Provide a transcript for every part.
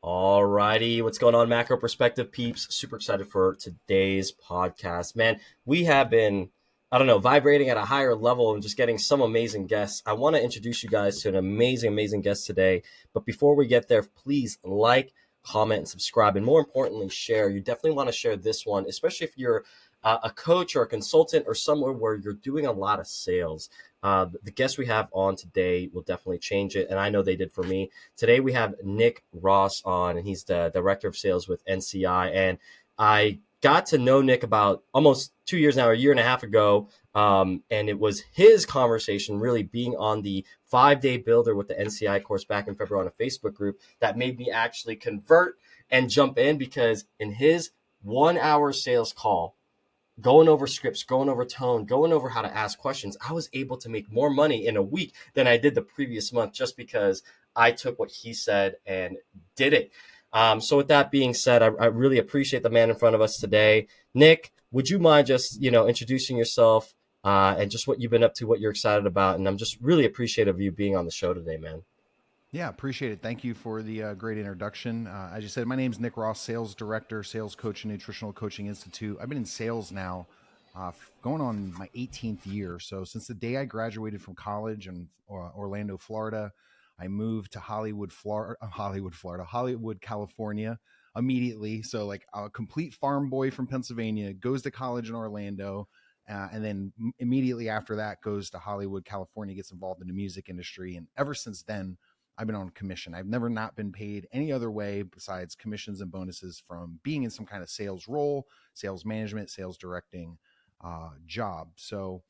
All righty, what's going on, Macro Perspective peeps? Super excited for today's podcast. Man, we have been, I don't know, vibrating at a higher level and just getting some amazing guests. I want to introduce you guys to an amazing guest today. But before we get there, please like, comment, and subscribe. And more importantly, share. You definitely want to share this one, especially if you're a coach or a consultant or somewhere where you're doing a lot of sales. The guests we have on today will definitely change it. And I know they did for me. Today we have Nick Ross on, and he's the director of sales with NCI. And I got to know Nick about almost 2 years now, a year and a half ago. And it was his conversation, really being on the 5-day builder with the NCI course back in February on a Facebook group, that made me actually convert and jump in, because in his 1 hour sales call, going over scripts, going over tone, going over how to ask questions, I was able to make more money in a week than I did the previous month, just because I took what he said and did it. So with that being said, I really appreciate the man in front of us today. Nick, would you mind just, introducing yourself and just what you've been up to, what you're excited about? And I'm just really appreciative of you being on the show today, man. Yeah, appreciate it. Thank you for the great introduction. As you said, my name is Nick Ross, sales director, sales coach, and Nutritional Coaching Institute. I've been in sales now, going on my 18th year. So since the day I graduated from college in Orlando, Florida, I moved to Hollywood, California immediately. So like a complete farm boy from Pennsylvania goes to college in Orlando. And then immediately after that goes to Hollywood, California, gets involved in the music industry. And ever since then, I've been on commission. I've never not been paid any other way besides commissions and bonuses from being in some kind of sales role, sales management, sales directing job. So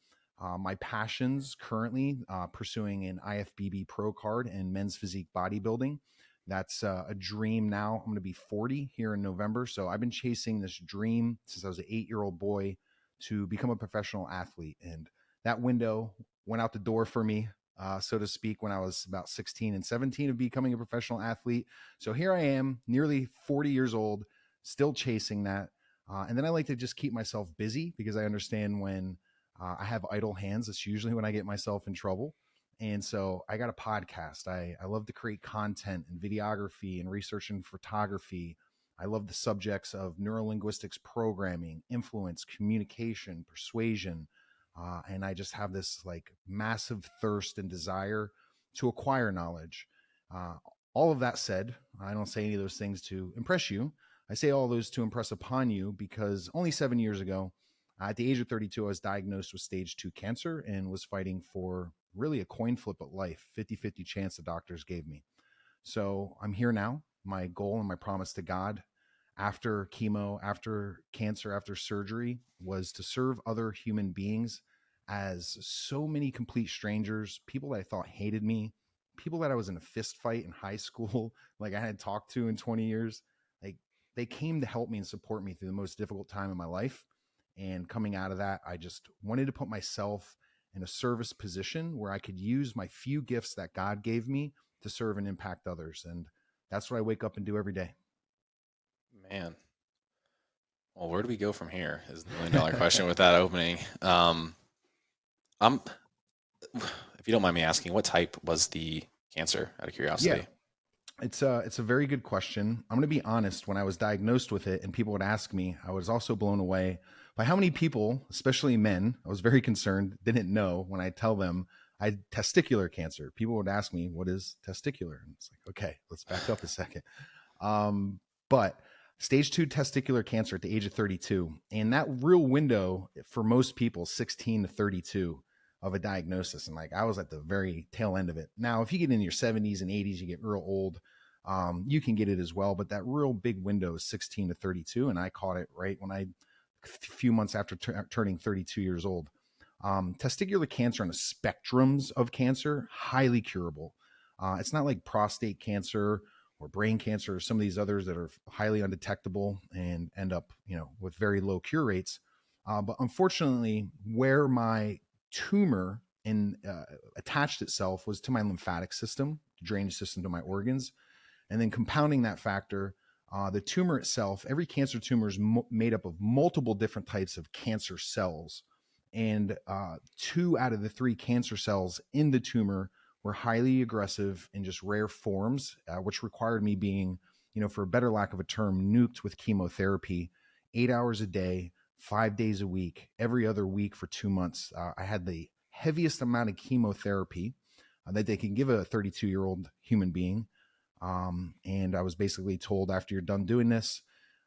my passions currently pursuing an IFBB pro card and men's physique bodybuilding. That's a dream now. I'm going to be 40 here in November. So I've been chasing this dream since I was an 8-year-old boy to become a professional athlete. And that window went out the door for me, so to speak, when I was about 16 and 17 of becoming a professional athlete. So here I am, nearly 40 years old, still chasing that. And then I like to just keep myself busy, because I understand when I have idle hands, it's usually when I get myself in trouble. And so I got a podcast. I love to create content and videography and research and photography. I love the subjects of neurolinguistics programming, influence, communication, persuasion. And I just have this like massive thirst and desire to acquire knowledge. Uh, all of that said, I don't say any of those things to impress you. I say all those to impress upon you, because only 7 years ago, at the age of 32, I was diagnosed with stage 2 cancer and was fighting for really a coin flip of life, 50-50 chance the doctors gave me. So I'm here now. My goal and my promise to God after chemo, after cancer, after surgery was to serve other human beings, as so many complete strangers, people that I thought hated me, people that I was in a fist fight in high school, like I had talked to in 20 years, like they came to help me and support me through the most difficult time in my life. And coming out of that, I just wanted to put myself in a service position where I could use my few gifts that God gave me to serve and impact others. And that's what I wake up and do every day. Man, well, where do we go from here? Is the $1 million question with that opening. I'm, if you don't mind me asking, what type was the cancer? Out of Yeah, curiosity. it's a very good question. I'm going to be honest. When I was diagnosed with it and people would ask me, I was also blown away by how many people, especially men, I was very concerned, didn't know when I tell them I had testicular cancer. People would ask me, what is testicular? And it's like, okay, let's back up a second. But stage 2 testicular cancer at the age of 32. And that real window for most people, 16 to 32 of a diagnosis. And like I was at the very tail end of it. Now, if you get in your 70s and 80s, you get real old. You can get it as well. But that real big window is 16 to 32. And I caught it right when a few months after turning 32 years old. Testicular cancer on the spectrums of cancer, highly curable. It's not like prostate cancer or brain cancer or some of these others that are highly undetectable and end up, with very low cure rates. But unfortunately, where my tumor attached itself was to my lymphatic system, drainage system to my organs, and then compounding that factor, the tumor itself, every cancer tumor is made up of multiple different types of cancer cells. And 2 out of the 3 cancer cells in the tumor were highly aggressive in just rare forms, which required me being for a better lack of a term, nuked with chemotherapy, 8 hours a day, 5 days a week, every other week for 2 months. I had the heaviest amount of chemotherapy that they can give a 32-year-old human being. And I was basically told, after you're done doing this,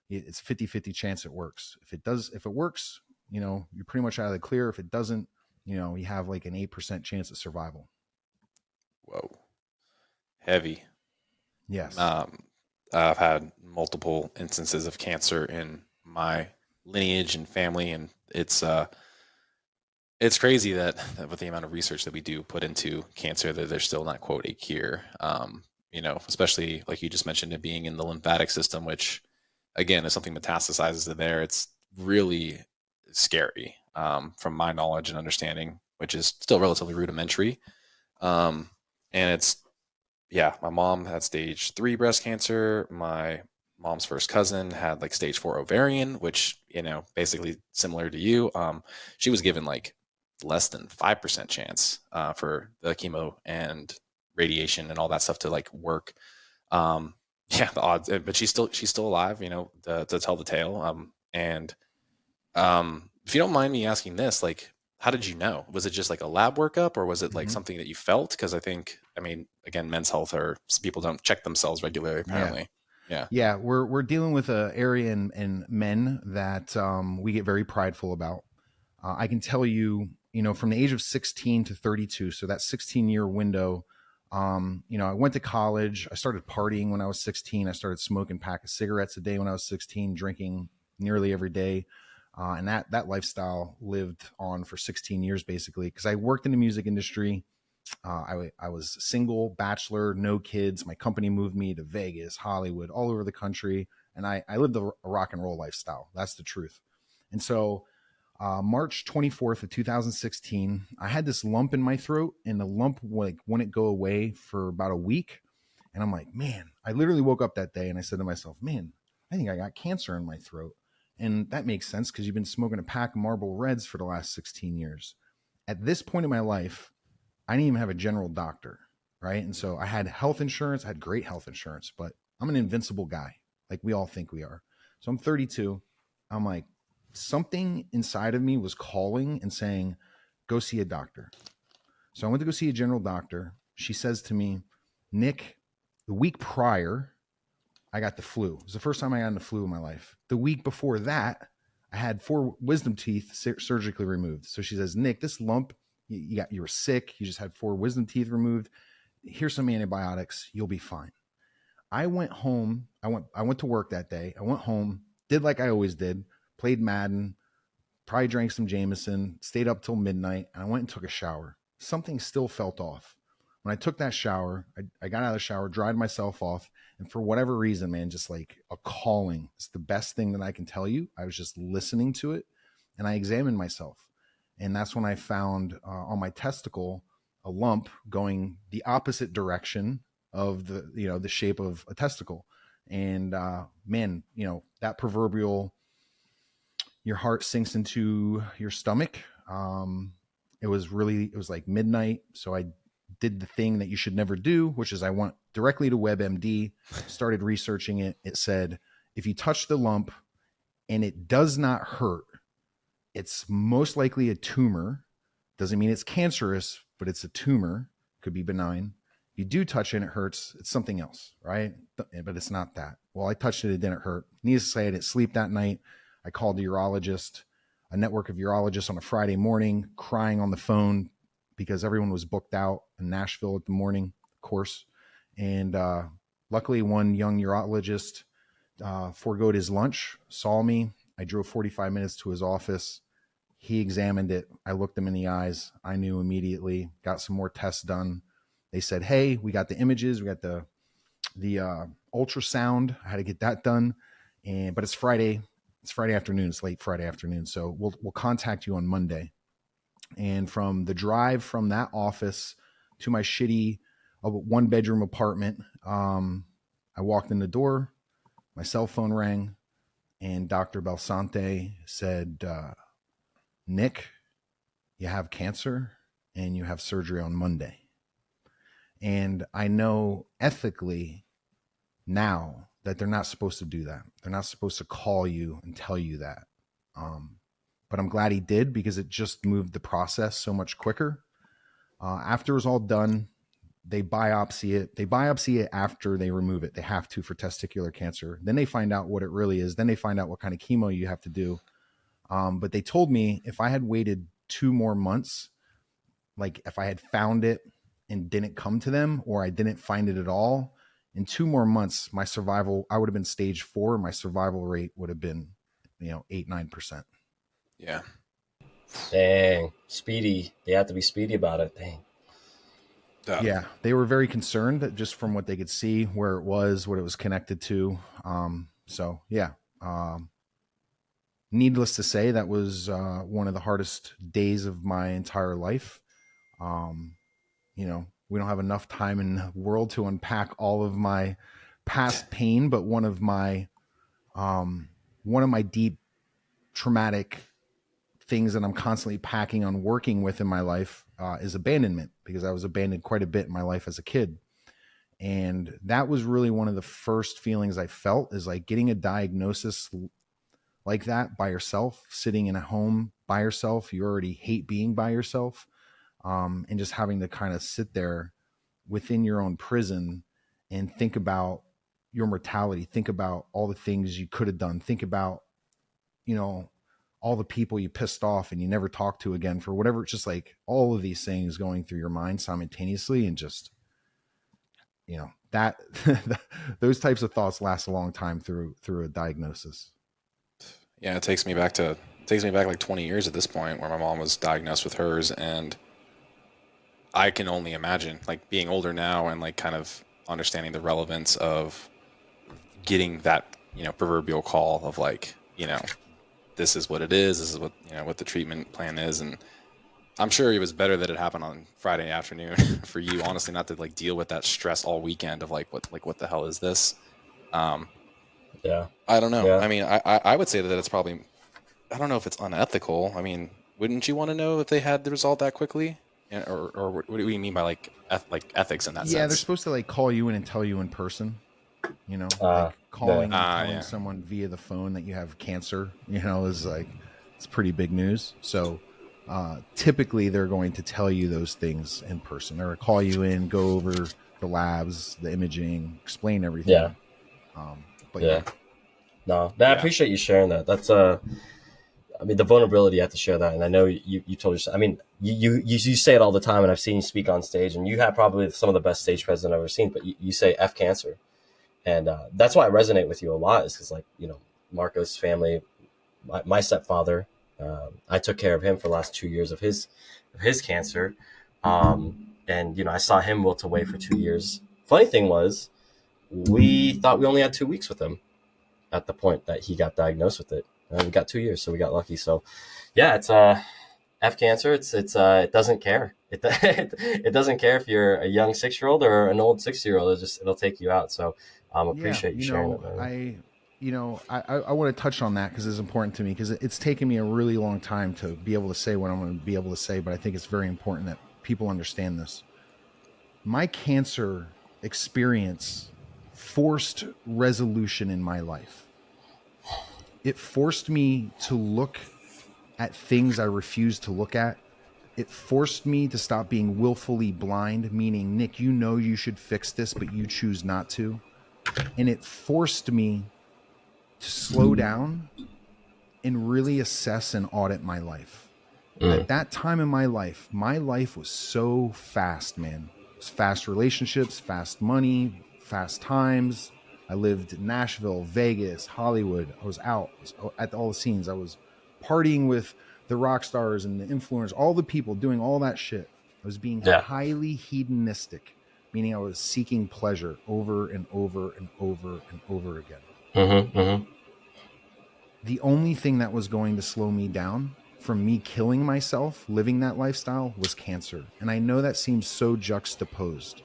it's 50-50 chance it works. If it works, you're pretty much out of the clear. If it doesn't, you have like an 8% chance of survival. Whoa. Heavy. Yes. I've had multiple instances of cancer in my lineage and family, and it's crazy that with the amount of research that we do put into cancer, that there's still not, quote, a cure. Especially like you just mentioned, it being in the lymphatic system, which again, if something metastasizes in there, it's really scary, from my knowledge and understanding, which is still relatively rudimentary. And it's, yeah, my mom had stage 3 breast cancer. My mom's first cousin had like stage 4 ovarian, which, basically similar to you. She was given like less than 5% chance for the chemo and radiation and all that stuff to like work. Yeah, the odds, but she's still alive, to tell the tale. If you don't mind me asking this, like, how did you know? Was it just like a lab workup, or was it like something that you felt? Because again, men's health, or people don't check themselves regularly, apparently. Yeah. We're dealing with an area in men that we get very prideful about. I can tell you, from the age of 16 to 32, so that 16-year window, I went to college. I started partying when I was 16. I started smoking a pack of cigarettes a day when I was 16, drinking nearly every day. And that lifestyle lived on for 16 years, basically, because I worked in the music industry. I was single, bachelor, no kids. My company moved me to Vegas, Hollywood, all over the country. And I lived a rock and roll lifestyle. That's the truth. And so March 24th of 2016, I had this lump in my throat, and the lump wouldn't go away for about a week. And I'm like, man, I literally woke up that day and I said to myself, man, I think I got cancer in my throat. And that makes sense because you've been smoking a pack of Marlboro Reds for the last 16 years. At this point in my life, I didn't even have a general doctor, right? And so I had health insurance. I had great health insurance, but I'm an invincible guy, like we all think we are. So I'm 32. I'm like, something inside of me was calling and saying, go see a doctor. So I went to go see a general doctor. She says to me, Nick, the week prior, I got the flu. It was the first time I got the flu in my life. The week before that, I had 4 wisdom teeth surgically removed. So she says, Nick, this lump, you were sick. You just had 4 wisdom teeth removed. Here's some antibiotics. You'll be fine. I went home. I went to work that day. I went home, did like I always did, played Madden, probably drank some Jameson, stayed up till midnight, and I went and took a shower. Something still felt off. When I took that shower, I got out of the shower, dried myself off, and for whatever reason, man, just like a calling. It's the best thing that I can tell you. I was just listening to it, and I examined myself. And that's when I found on my testicle a lump going the opposite direction of the shape of a testicle. And man, that proverbial, your heart sinks into your stomach. It was like midnight. So I did the thing that you should never do, which is I went directly to WebMD, started researching it. It said, if you touch the lump and it does not hurt, it's most likely a tumor. Doesn't mean it's cancerous, but it's a tumor. Could be benign. If you do touch it and it hurts, it's something else, right? But it's not that. Well, I touched it didn't hurt. Needless to say, I didn't sleep that night. I called a urologist, a network of urologists, on a Friday morning, crying on the phone because everyone was booked out in Nashville at the morning, of course. And luckily, one young urologist foregoed his lunch, saw me. I drove 45 minutes to his office. He examined it. I looked him in the eyes. I knew immediately, got some more tests done. They said, hey, we got the images. We got the ultrasound. I had to get that done. But it's Friday. It's Friday afternoon. It's late Friday afternoon. So we'll contact you on Monday. And from the drive from that office to my shitty 1-bedroom apartment, I walked in the door. My cell phone rang, and Dr. Belsante said, Nick, you have cancer and you have surgery on Monday. And I know ethically now that they're not supposed to do that. They're not supposed to call you and tell you that. But I'm glad he did, because it just moved the process so much quicker. After it was all done, they biopsy it. They biopsy it after they remove it. They have to for testicular cancer. Then they find out what it really is. Then they find out what kind of chemo you have to do. But they told me if I had waited 2 more months, like if I had found it and didn't come to them, or I didn't find it at all, in 2 more months, my survival, I would have been stage 4. My survival rate would have been, 8-9%. Yeah. Dang, speedy. They have to be speedy about it. Dang. Yeah, they were very concerned that just from what they could see, where it was, what it was connected to. So yeah, needless to say, that was one of the hardest days of my entire life. We don't have enough time in the world to unpack all of my past pain, but one of my deep traumatic things that I'm constantly packing on working with in my life is abandonment, because I was abandoned quite a bit in my life as a kid. And that was really one of the first feelings I felt, is like getting a diagnosis like that by yourself, sitting in a home by yourself. You already hate being by yourself. And just having to kind of sit there within your own prison and think about your mortality, think about all the things you could have done, think about, all the people you pissed off and you never talked to again for whatever. It's just like all of these things going through your mind simultaneously, and just, that those types of thoughts last a long time through a diagnosis. Yeah, it takes me back like 20 years at this point, where my mom was diagnosed with hers, and I can only imagine, like, being older now and like kind of understanding the relevance of getting that, proverbial call of like, this is what it is. This is what, what the treatment plan is. And I'm sure it was better that it happened on Friday afternoon for you, honestly, not to like deal with that stress all weekend of like, what the hell is this? Yeah. I don't know. Yeah. I mean, I would say that it's probably, I don't know if it's unethical. I mean, wouldn't you want to know if they had the result that quickly? Or what do you mean by like ethics in that sense? Yeah, they're supposed to like call you in and tell you in person, like calling and telling someone via the phone that you have cancer, is like, it's pretty big news. So typically they're going to tell you those things in person. They're going to call you in, go over the labs, the imaging, explain everything. Yeah. But yeah. No, I appreciate you sharing that. That's the vulnerability, you have to share that. And I know you told yourself, you say it all the time, and I've seen you speak on stage, and you have probably some of the best stage presence I've ever seen, but you say F cancer. And that's why I resonate with you a lot, is because, like, Marco's family, my stepfather, I took care of him for the last 2 years of his cancer. And, I saw him wilt away for 2 years. Funny thing was, we thought we only had 2 weeks with him at the point that he got diagnosed with it. We got 2 years, so we got lucky. So yeah, it's F cancer. It doesn't care. It doesn't care if you're a young 6-year-old or an old 60-year-old. It'll take you out. So appreciate you sharing it, man. I want to touch on that because it's important to me, because it's taken me a really long time to be able to say what I'm going to be able to say, but I think it's very important that people understand this. My cancer experience forced resolution in my life. It forced me to look at things I refused to look at. It forced me to stop being willfully blind, meaning, Nick, you should fix this, but you choose not to. And it forced me to slow down and really assess and audit my life. At that time in my life was so fast, man. It was fast relationships, fast money, fast times. I lived in Nashville, Vegas, Hollywood. I was out at all the scenes. I was partying with the rock stars and the influencers, all the people doing all that shit. I was being highly hedonistic, meaning I was seeking pleasure over and over and over and over again. The only thing that was going to slow me down from me killing myself, living that lifestyle, was cancer. And I know that seems so juxtaposed,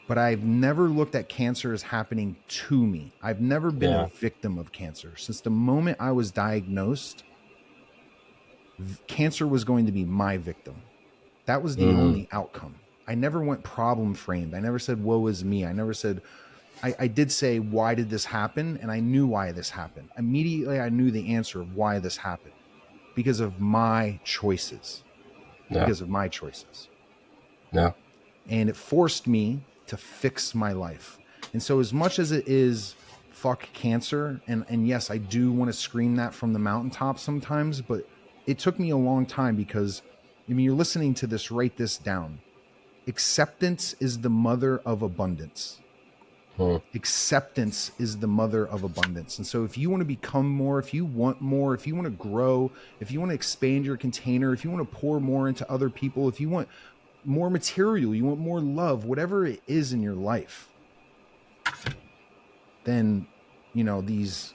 but I've never looked at cancer as happening to me. I've never been a victim of cancer. Since the moment I was diagnosed, cancer was going to be my victim. That was the only outcome. I never went problem framed. I never said, woe is me. I never said, I did say, why did this happen? And I knew why this happened. Immediately, I knew the answer of why this happened. Because of my choices. Yeah. Because of my choices. Yeah. And it forced me to fix my life. And so as much as it is fuck cancer, and yes, I do want to scream that from the mountaintop sometimes, but it took me a long time because, I mean, you're listening to this, write this down. Acceptance is the mother of abundance. Acceptance is the mother of abundance. And so if you want to become more, if you want more, if you want to grow, if you want to expand your container, if you want to pour more into other people, if you want more material, you want more love, whatever it is in your life, then, you know, these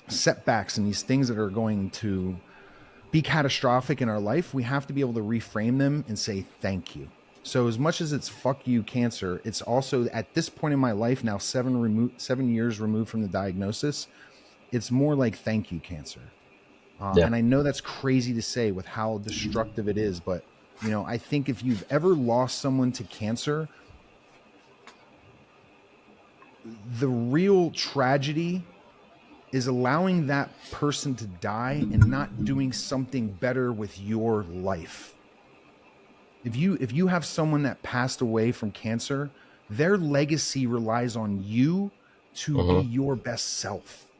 setbacks and these things that are going to be catastrophic in our life, we have to be able to reframe them and say thank you. So as much as it's fuck you cancer, it's also at this point in my life now, 7 years removed from the diagnosis, it's more like thank you cancer. Yeah. And I know that's crazy to say with how destructive it is, but you know, I think if you've ever lost someone to cancer, the real tragedy is allowing that person to die and not doing something better with your life. If you have someone that passed away from cancer, their legacy relies on you to be your best self.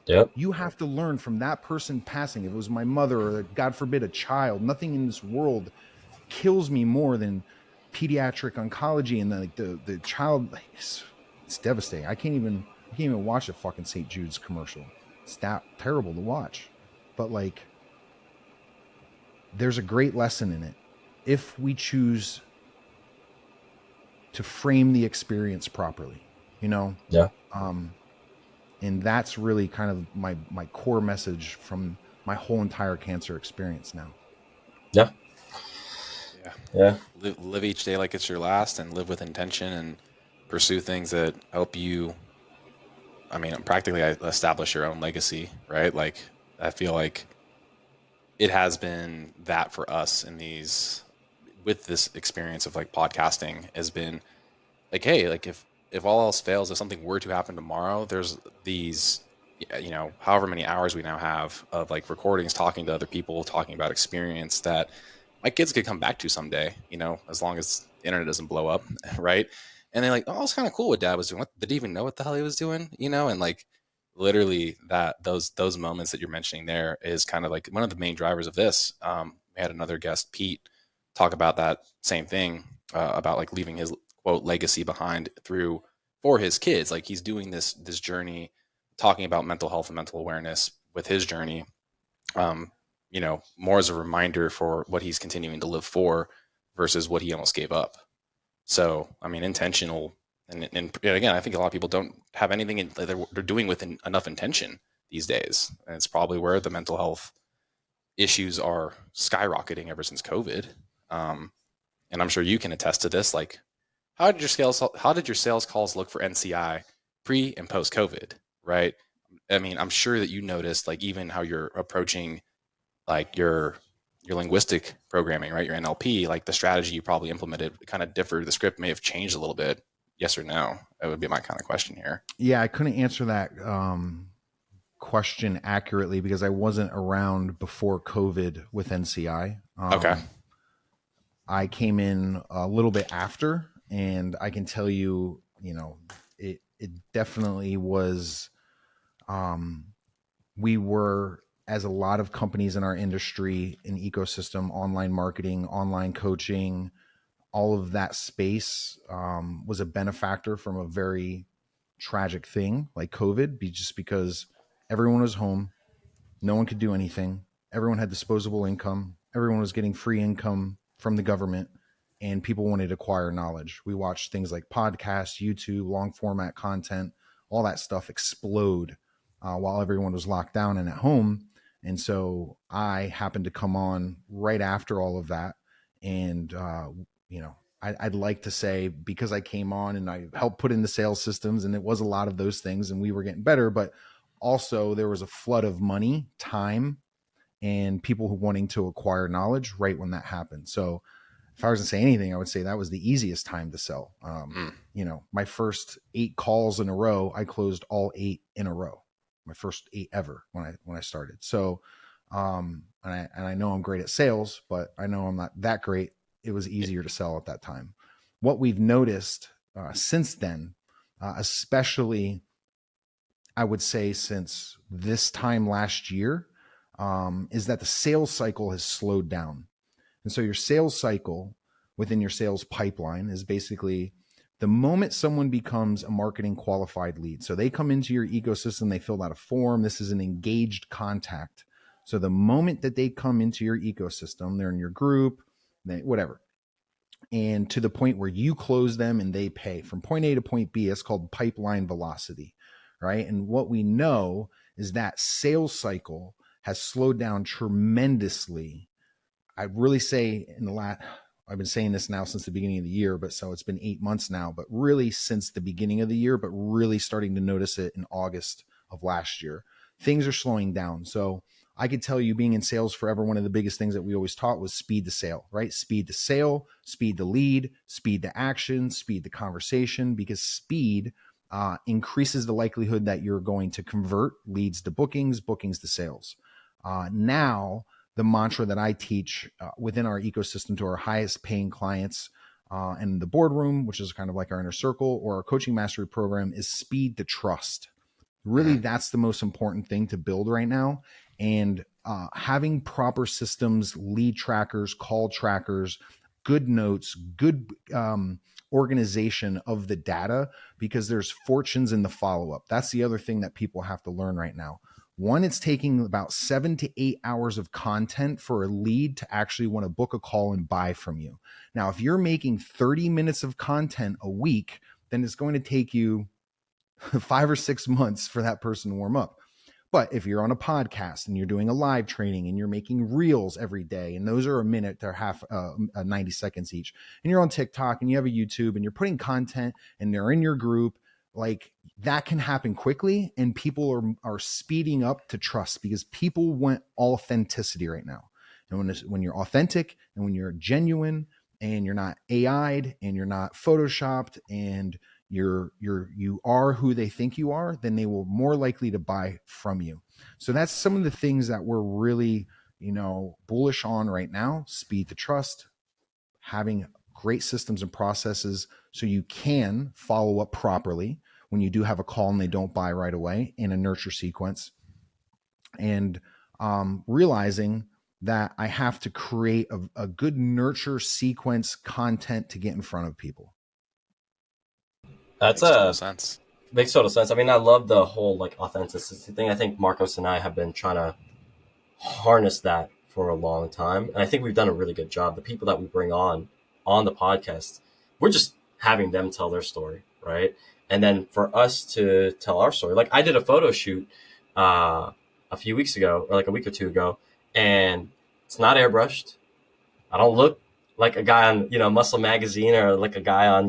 Yep. You have to learn from that person passing. If it was my mother or, God forbid, a child, nothing in this world kills me more than pediatric oncology and the child. It's devastating. I can't even watch a fucking St. Jude's commercial. It's that terrible to watch. But like, there's a great lesson in it if we choose to frame the experience properly, you know? Yeah. And that's really kind of my core message from my whole entire cancer experience now. Yeah. Yeah. Yeah. Live each day like it's your last, and live with intention, and pursue things that help you, I mean, practically establish your own legacy, right? Like, I feel like it has been that for us in these, with this experience of like podcasting, has been like, hey, like if all else fails, if something were to happen tomorrow, there's these, you know, however many hours we now have of like recordings, talking to other people, talking about experience that my kids could come back to someday, you know, as long as the internet doesn't blow up, right? And they're like, oh, it's kind of cool what dad was doing. What, did he even know what the hell he was doing, you know? And like, literally, that those moments that you're mentioning there is kind of like one of the main drivers of this. We had another guest, Pete, talk about that same thing, about like leaving his quote legacy behind through for his kids. Like, he's doing this journey, talking about mental health and mental awareness with his journey, you know, more as a reminder for what he's continuing to live for versus what he almost gave up. So, I mean, intentional. And again, I think a lot of people don't have anything they're doing with enough intention these days. And it's probably where the mental health issues are skyrocketing ever since COVID. And I'm sure you can attest to this. Like, how did your sales calls look for NCI pre and post COVID, right? I mean, I'm sure that you noticed, like, even how you're approaching like your linguistic programming, right? Your NLP, like the strategy you probably implemented kind of differed. The script may have changed a little bit. Yes or no? That would be my kind of question here. Yeah, I couldn't answer that question accurately because I wasn't around before COVID with NCI. Okay. I came in a little bit after, and I can tell you, you know, it definitely was. We were, as a lot of companies in our industry, an ecosystem, online marketing, online coaching, all of that space was a benefactor from a very tragic thing like COVID, just because everyone was home, no one could do anything, everyone had disposable income, everyone was getting free income from the government, and people wanted to acquire knowledge. We watched things like podcasts, YouTube, long format content, all that stuff explode while everyone was locked down and at home. And so I happened to come on right after all of that. And, you know, I'd like to say because I came on and I helped put in the sales systems, and it was a lot of those things, and we were getting better, but also there was a flood of money, time, and people who wanting to acquire knowledge right when that happened. So if I was to say anything, I would say that was the easiest time to sell. My first 8 calls in a row, I closed all 8 in a row. My first 8 ever when I started. So, and I know I'm great at sales, but I know I'm not that great. It was easier to sell at that time. What we've noticed since then, especially I would say since this time last year, is that the sales cycle has slowed down. And so your sales cycle within your sales pipeline is basically the moment someone becomes a marketing qualified lead. So they come into your ecosystem, they fill out a form. This is an engaged contact. So the moment that they come into your ecosystem, they're in your group, whatever. And to the point where you close them and they pay from point A to point B, it's called pipeline velocity, right? And what we know is that sales cycle has slowed down tremendously. I'd really say I've been saying this now since the beginning of the year, but so it's been 8 months now, but really since the beginning of the year, but really starting to notice it in August of last year. Things are slowing down. So I could tell you, being in sales forever, one of the biggest things that we always taught was speed to sale, right? Speed to sale, speed to lead, speed to action, speed to conversation, because speed increases the likelihood that you're going to convert leads to bookings, bookings to sales. Now, the mantra that I teach within our ecosystem to our highest paying clients and the boardroom, which is kind of like our inner circle, or our coaching mastery program, is speed to trust. Really, that's the most important thing to build right now. And having proper systems, lead trackers, call trackers, good notes, good organization of the data, because there's fortunes in the follow-up. That's the other thing that people have to learn right now. One, it's taking about 7 to 8 hours of content for a lead to actually want to book a call and buy from you. Now, if you're making 30 minutes of content a week, then it's going to take you 5 or 6 months for that person to warm up. But if you're on a podcast and you're doing a live training and you're making reels every day, and those are a minute, they're 90 seconds each, and you're on TikTok and you have a YouTube and you're putting content and they're in your group, like that can happen quickly, and people are speeding up to trust, because people want authenticity right now. And when you're authentic and when you're genuine and you're not AI'd and you're not photoshopped and you are who they think you are, then they will more likely to buy from you. So that's some of the things that we're really, bullish on right now: speed to trust, having great systems and processes so you can follow up properly when you do have a call and they don't buy right away, in a nurture sequence, and realizing that I have to create a good nurture sequence content to get in front of people. That's Makes total sense. Makes total sense. I mean, I love the whole authenticity thing. I think Marcos and I have been trying to harness that for a long time, and I think we've done a really good job. The people that we bring on the podcast, we're just having them tell their story, right? And then for us to tell our story. Like, I did a photo shoot a few weeks ago, or like a week or two ago, and it's not airbrushed. I don't look like a guy on, Muscle Magazine, or like a guy on,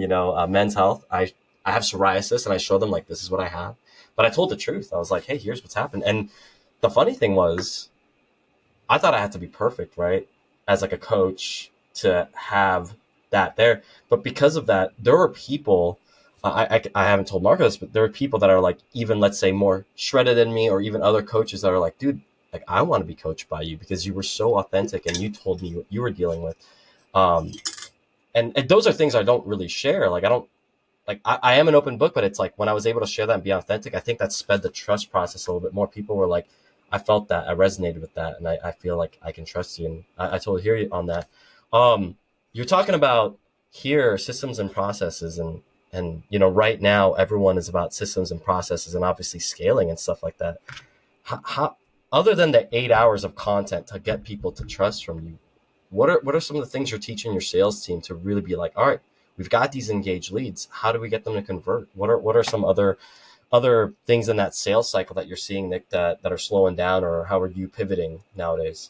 Men's Health. I have psoriasis, and I showed them, like, this is what I have. But I told the truth. I was like, hey, here's what's happened. And the funny thing was, I thought I had to be perfect, right? As like a coach, to have that there. But because of that, there were people, I haven't told Marcos, but there are people that are like, even, let's say, more shredded than me, or even other coaches that are like, dude, like, I want to be coached by you because you were so authentic and you told me what you were dealing with. And those are things I don't really share. Like, I am an open book, but it's like, when I was able to share that and be authentic, I think that sped the trust process a little bit more. People were like, I felt that, I resonated with that, and I feel like I can trust you. And I totally hear you on that. You're talking about here systems and processes, and right now everyone is about systems and processes, and obviously scaling and stuff like that. How other than the 8 hours of content to get people to trust from you, what are some of the things you're teaching your sales team to really be like, all right, we've got these engaged leads, how do we get them to convert? What are some other things in that sales cycle that you're seeing that are slowing down, or how are you pivoting nowadays?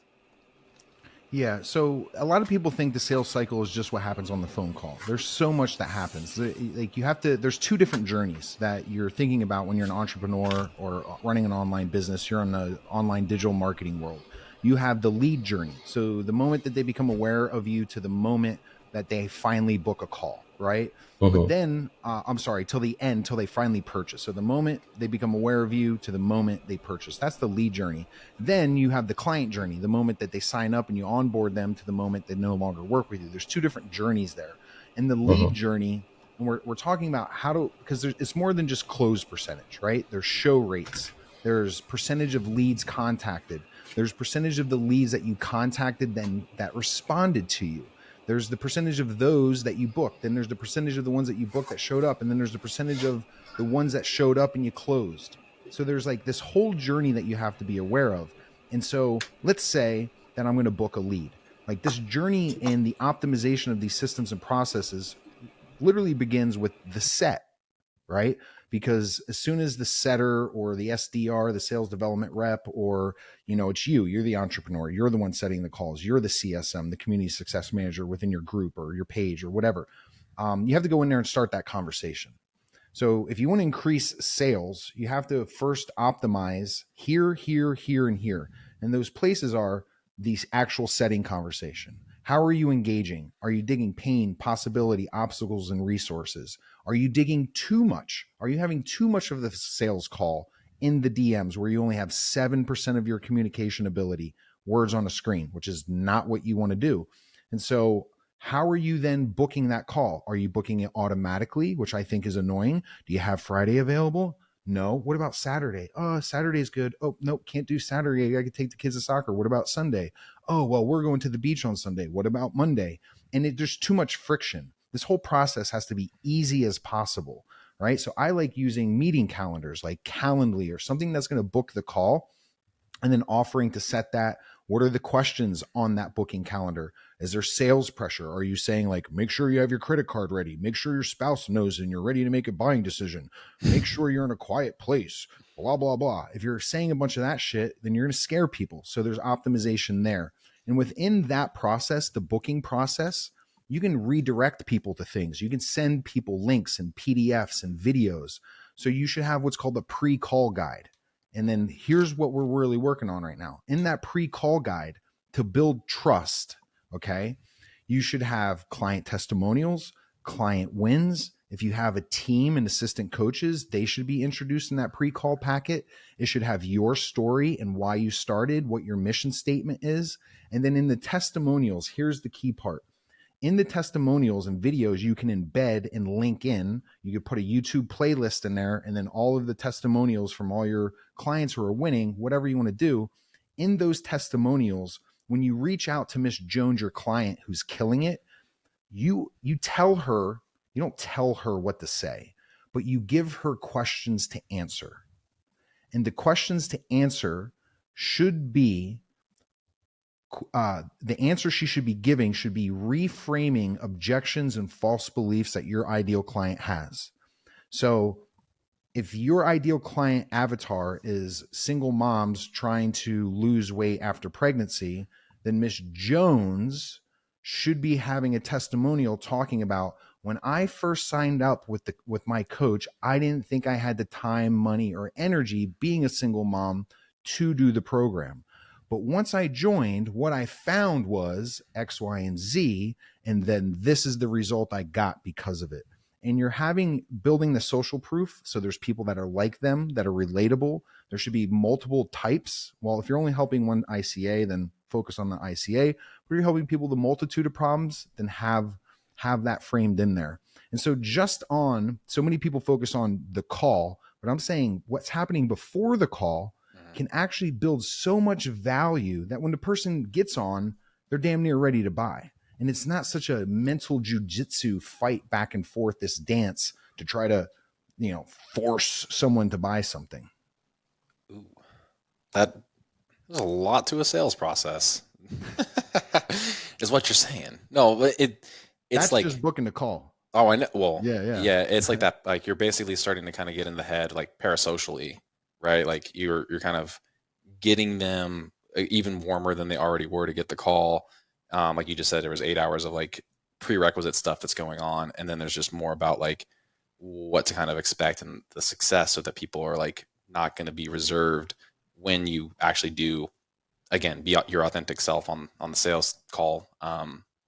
Yeah. So a lot of people think the sales cycle is just what happens on the phone call. There's so much that happens. Like, there's 2 different journeys that you're thinking about when you're an entrepreneur or running an online business. You're in the online digital marketing world. You have the lead journey. So the moment that they become aware of you to the moment that they finally book a call, right? But Mhm. then, I'm sorry, till the end, till they finally purchase. So the moment they become aware of you to the moment they purchase, that's the lead journey. Then you have the client journey, the moment that they sign up and you onboard them to the moment they no longer work with you. There's two different journeys there. And the lead Mhm. journey, and we're talking about how to, because it's more than just close percentage, right? There's show rates, there's percentage of leads contacted, there's percentage of the leads that you contacted then that responded to you. There's the percentage of those that you booked. Then there's the percentage of the ones that you booked that showed up. And then there's the percentage of the ones that showed up and you closed. So there's like this whole journey that you have to be aware of. And so let's say that I'm going to book a lead. Like this journey in the optimization of these systems and processes literally begins with the set, right? Because as soon as the setter or the SDR, the sales development rep, or it's you're the entrepreneur, you're the one setting the calls, you're the CSM, the community success manager within your group or your page or whatever. You have to go in there and start that conversation. So if you want to increase sales, you have to first optimize here, here, here, and here. And those places are the actual setting conversation. How are you engaging? Are you digging pain, possibility, obstacles, and resources? Are you digging too much? Are you having too much of the sales call in the DMs where you only have 7% of your communication ability, words on a screen, which is not what you want to do? And so how are you then booking that call? Are you booking it automatically, which I think is annoying? Do you have Friday available? No. What about Saturday? Oh, Saturday's good. Oh, nope, can't do Saturday. I could take the kids to soccer. What about Sunday? Oh, well, we're going to the beach on Sunday. What about Monday? And there's too much friction. This whole process has to be easy as possible, right? So I like using meeting calendars like Calendly or something that's going to book the call and then offering to set that. What are the questions on that booking calendar? Is there sales pressure? Are you saying like, make sure you have your credit card ready, make sure your spouse knows and you're ready to make a buying decision, make sure you're in a quiet place, blah blah blah? If you're saying a bunch of that shit, then you're going to scare people. So there's optimization there. And within that process, the booking process, you can redirect people to things. You can send people links and PDFs and videos. So you should have what's called the pre-call guide. And then here's what we're really working on right now. In that pre-call guide, to build trust, okay, you should have client testimonials, client wins. If you have a team and assistant coaches, they should be introduced in that pre-call packet. It should have your story and why you started, what your mission statement is. And then in the testimonials, here's the key part. In the testimonials and videos, you can embed and link in. You could put a YouTube playlist in there, and then all of the testimonials from all your clients who are winning, whatever you want to do. In those testimonials, when you reach out to Miss Jones, your client who's killing it, you tell her, you don't tell her what to say, but you give her questions to answer. And the questions to answer should be the answer she should be giving should be reframing objections and false beliefs that your ideal client has. So if your ideal client avatar is single moms trying to lose weight after pregnancy, then Miss Jones should be having a testimonial talking about, when I first signed up with my coach, I didn't think I had the time, money, or energy being a single mom to do the program. But once I joined, what I found was X, Y, and Z, and then this is the result I got because of it. And you're building the social proof. So there's people that are like them, that are relatable. There should be multiple types. Well, if you're only helping one ICA, then focus on the ICA. But if you're helping people with a multitude of problems, then have that framed in there. And so so many people focus on the call, but I'm saying what's happening before the call can actually build so much value that when the person gets on, they're damn near ready to buy. And it's not such a mental jujitsu fight back and forth, this dance to try to, force someone to buy something. Ooh, there's a lot to a sales process, is what you're saying. No, but it's That's like just booking the call. Oh, I know. Well, Yeah. yeah, it's like that. Like you're basically starting to kind of get in the head, like parasocially, right? Like you're kind of getting them even warmer than they already were to get the call. Like you just said, there was 8 hours of like prerequisite stuff that's going on, and then there's just more about like what to kind of expect and the success, so that people are like not going to be reserved when you actually do, again, be your authentic self on the sales call.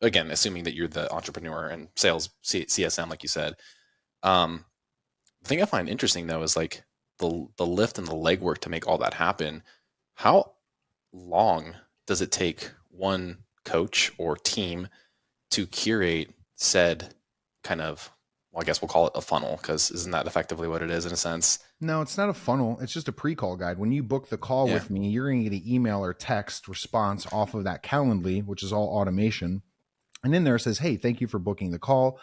again, assuming that you're the entrepreneur and sales CSM, like you said. The thing I find interesting though is like the lift and the legwork to make all that happen. How long does it take one coach or team to curate said kind of, well, I guess we'll call it a funnel, because isn't that effectively what it is in a sense? No, it's not a funnel. It's just a pre-call guide. When you book the call with me, you're going to get an email or text response off of that Calendly, which is all automation. And in there it says, hey, thank you for booking the call.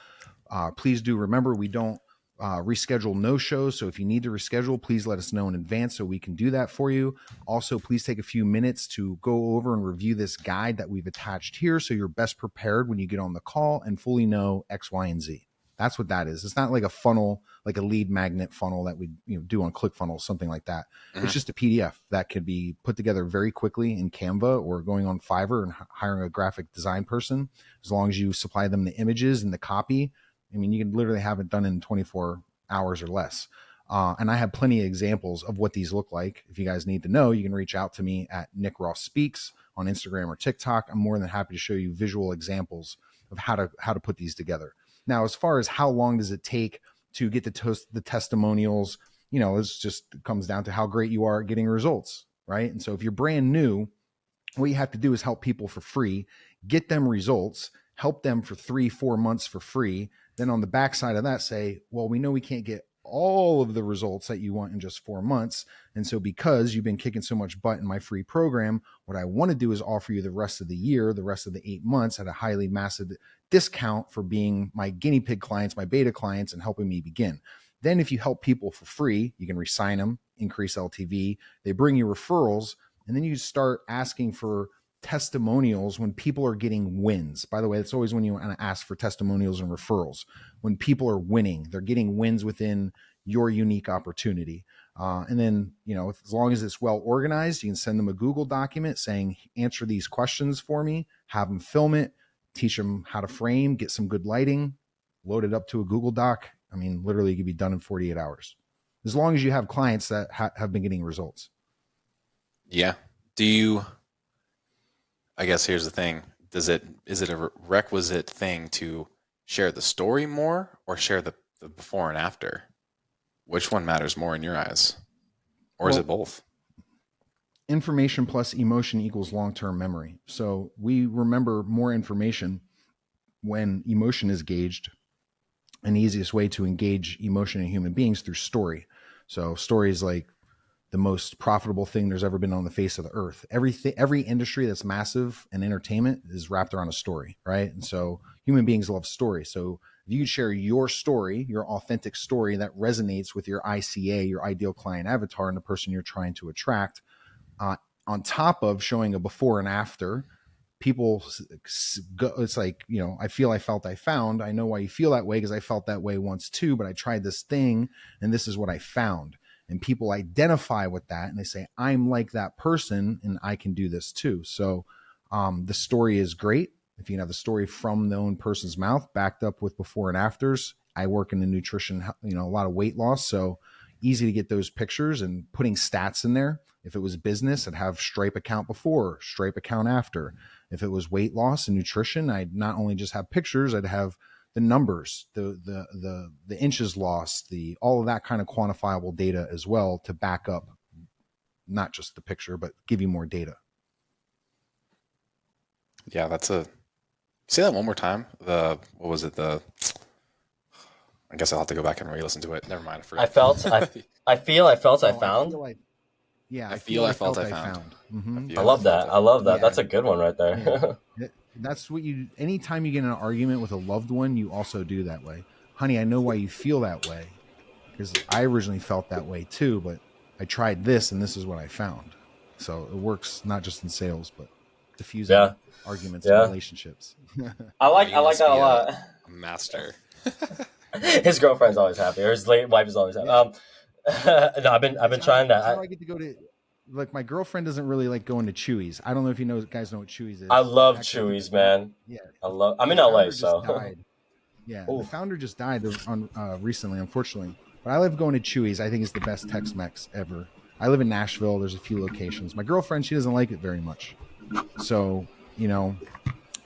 Please do remember, we don't reschedule no-shows. So if you need to reschedule, please let us know in advance so we can do that for you. Also, please take a few minutes to go over and review this guide that we've attached here so you're best prepared when you get on the call and fully know X, Y, and Z. That's what that is. It's not like a funnel, like a lead magnet funnel that we do on ClickFunnels, something like that. Mm-hmm. It's just a PDF that could be put together very quickly in Canva or going on Fiverr and hiring a graphic design person. As long as you supply them the images and the copy, I mean, you can literally have it done in 24 hours or less. And I have plenty of examples of what these look like. If you guys need to know, you can reach out to me at Nick Ross Speaks on Instagram or TikTok. I'm more than happy to show you visual examples of how to put these together. Now, as far as how long does it take to get the testimonials, it's just comes down to how great you are at getting results, right? And so if you're brand new, what you have to do is help people for free, get them results, help them for 3-4 months for free. Then on the backside of that, say, well, we know we can't get all of the results that you want in just 4 months. And so because you've been kicking so much butt in my free program, what I want to do is offer you the rest of the year, the rest of the 8 months at a highly massive discount for being my guinea pig clients, my beta clients, and helping me begin. Then if you help people for free, you can re-sign them, increase LTV. They bring you referrals, and then you start asking for testimonials when people are getting wins. By the way, that's always when you want to ask for testimonials and referrals. When people are winning, they're getting wins within your unique opportunity. And then, as long as it's well organized, you can send them a Google document saying, answer these questions for me, have them film it, teach them how to frame, get some good lighting, load it up to a Google Doc. I mean, literally it could be done in 48 hours. As long as you have clients that have been getting results. Yeah. I guess here's the thing. Is it a requisite thing to share the story more or share the before and after? Which one matters more in your eyes? Or is it both? Information plus emotion equals long-term memory. So we remember more information when emotion is gauged. And the easiest way to engage emotion in human beings through story. So story is like the most profitable thing there's ever been on the face of the earth. Every industry that's massive in entertainment is wrapped around a story, right? And so human beings love story. So if you share your story, your authentic story that resonates with your ICA, your ideal client avatar, and the person you're trying to attract, on top of showing a before and after, people go, it's like, I feel, I felt, I found. I know why you feel that way because I felt that way once too, but I tried this thing and this is what I found. And people identify with that and they say, I'm like that person and I can do this too. So the story is great. If you can have the story from the own person's mouth backed up with before and afters. I work in the nutrition, a lot of weight loss. So easy to get those pictures and putting stats in there. If it was business, I'd have Stripe account before, Stripe account after. If it was weight loss and nutrition, I'd not only just have pictures, I'd have the numbers, the inches lost, all of that kind of quantifiable data as well to back up not just the picture, but give you more data. Yeah, say that one more time. What was it? I guess I'll have to go back and re-listen to it. Never mind. I forgot. I felt, I feel, I felt, I found. I felt, I found. I love that. I love that. Yeah. That's a good one right there. Yeah. That's what anytime you get in an argument with a loved one, you also do that way. Honey, I know why you feel that way because I originally felt that way too, but I tried this and this is what I found. So it works not just in sales, but diffusing arguments and relationships. I like that a lot. A master. His girlfriend's always happy, or his wife is always happy. No, I've been trying that. How I get to go to, like, my girlfriend doesn't really like going to Chewy's. I don't know if you guys know what Chewy's is. I love Chewy's, man. Yeah, I'm in LA, so. Yeah, the founder just died recently, unfortunately. But I love going to Chewy's. I think it's the best Tex-Mex ever. I live in Nashville. There's a few locations. My girlfriend, she doesn't like it very much. So,